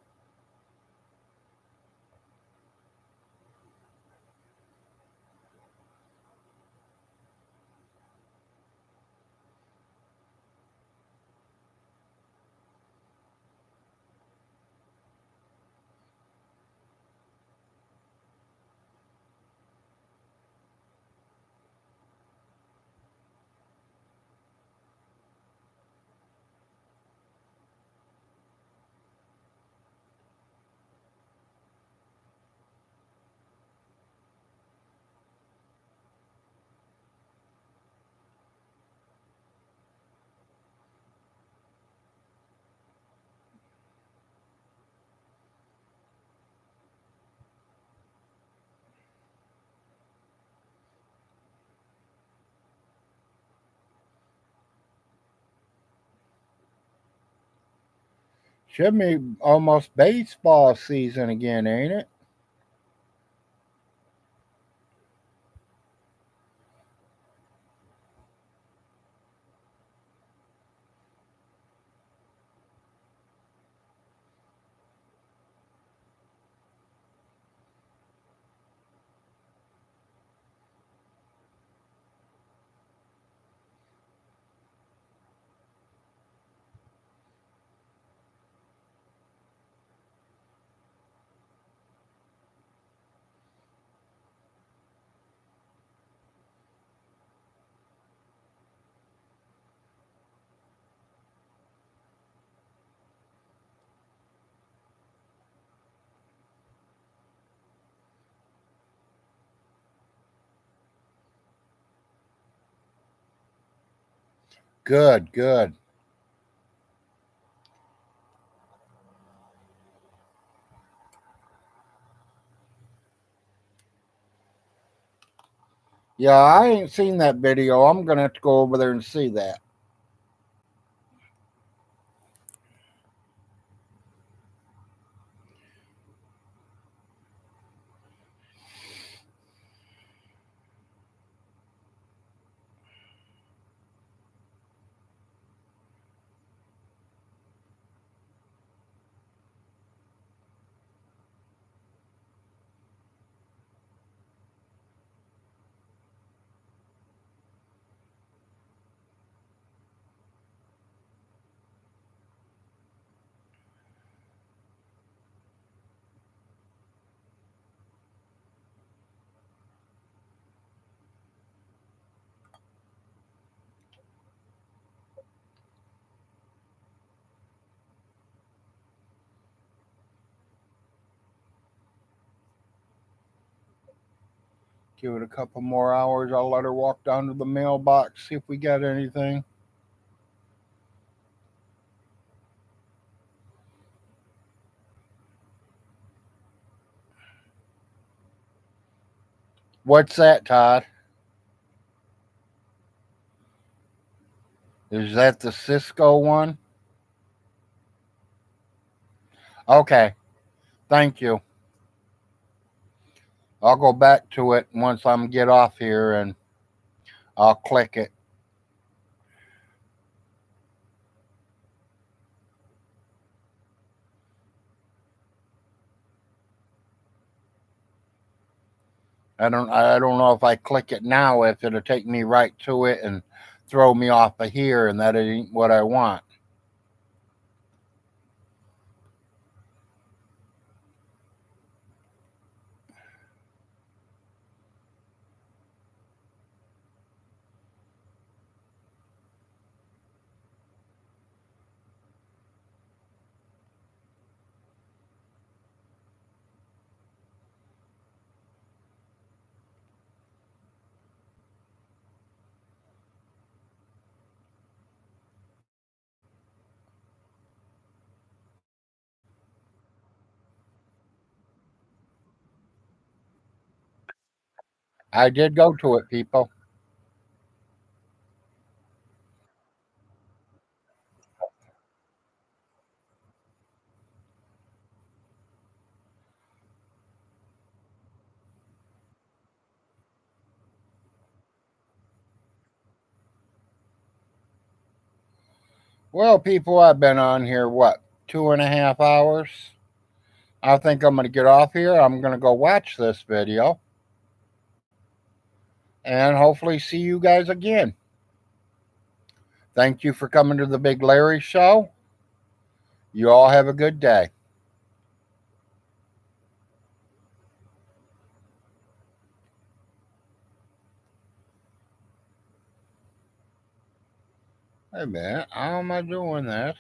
S1: Should be almost baseball season again, ain't it? Good, good. Yeah, I ain't seen that video. I'm gonna have to go over there and see that. Give it a couple more hours. I'll let her walk down to the mailbox, see if we got anything. What's that, Todd? Is that the Cisco one? Okay, thank you. I'll go back to it once I'm get off here and I'll click it. I don't know if I click it now if it'll take me right to it and throw me off of here, and that ain't what I want. I did go to it, people. Well, people, I've been on here, what, 2.5 hours? I think I'm going to get off here. I'm going to go watch this video and hopefully see you guys again. Thank you for coming to the Big Larry Show. You all have a good day. Hey, man, how am I doing this?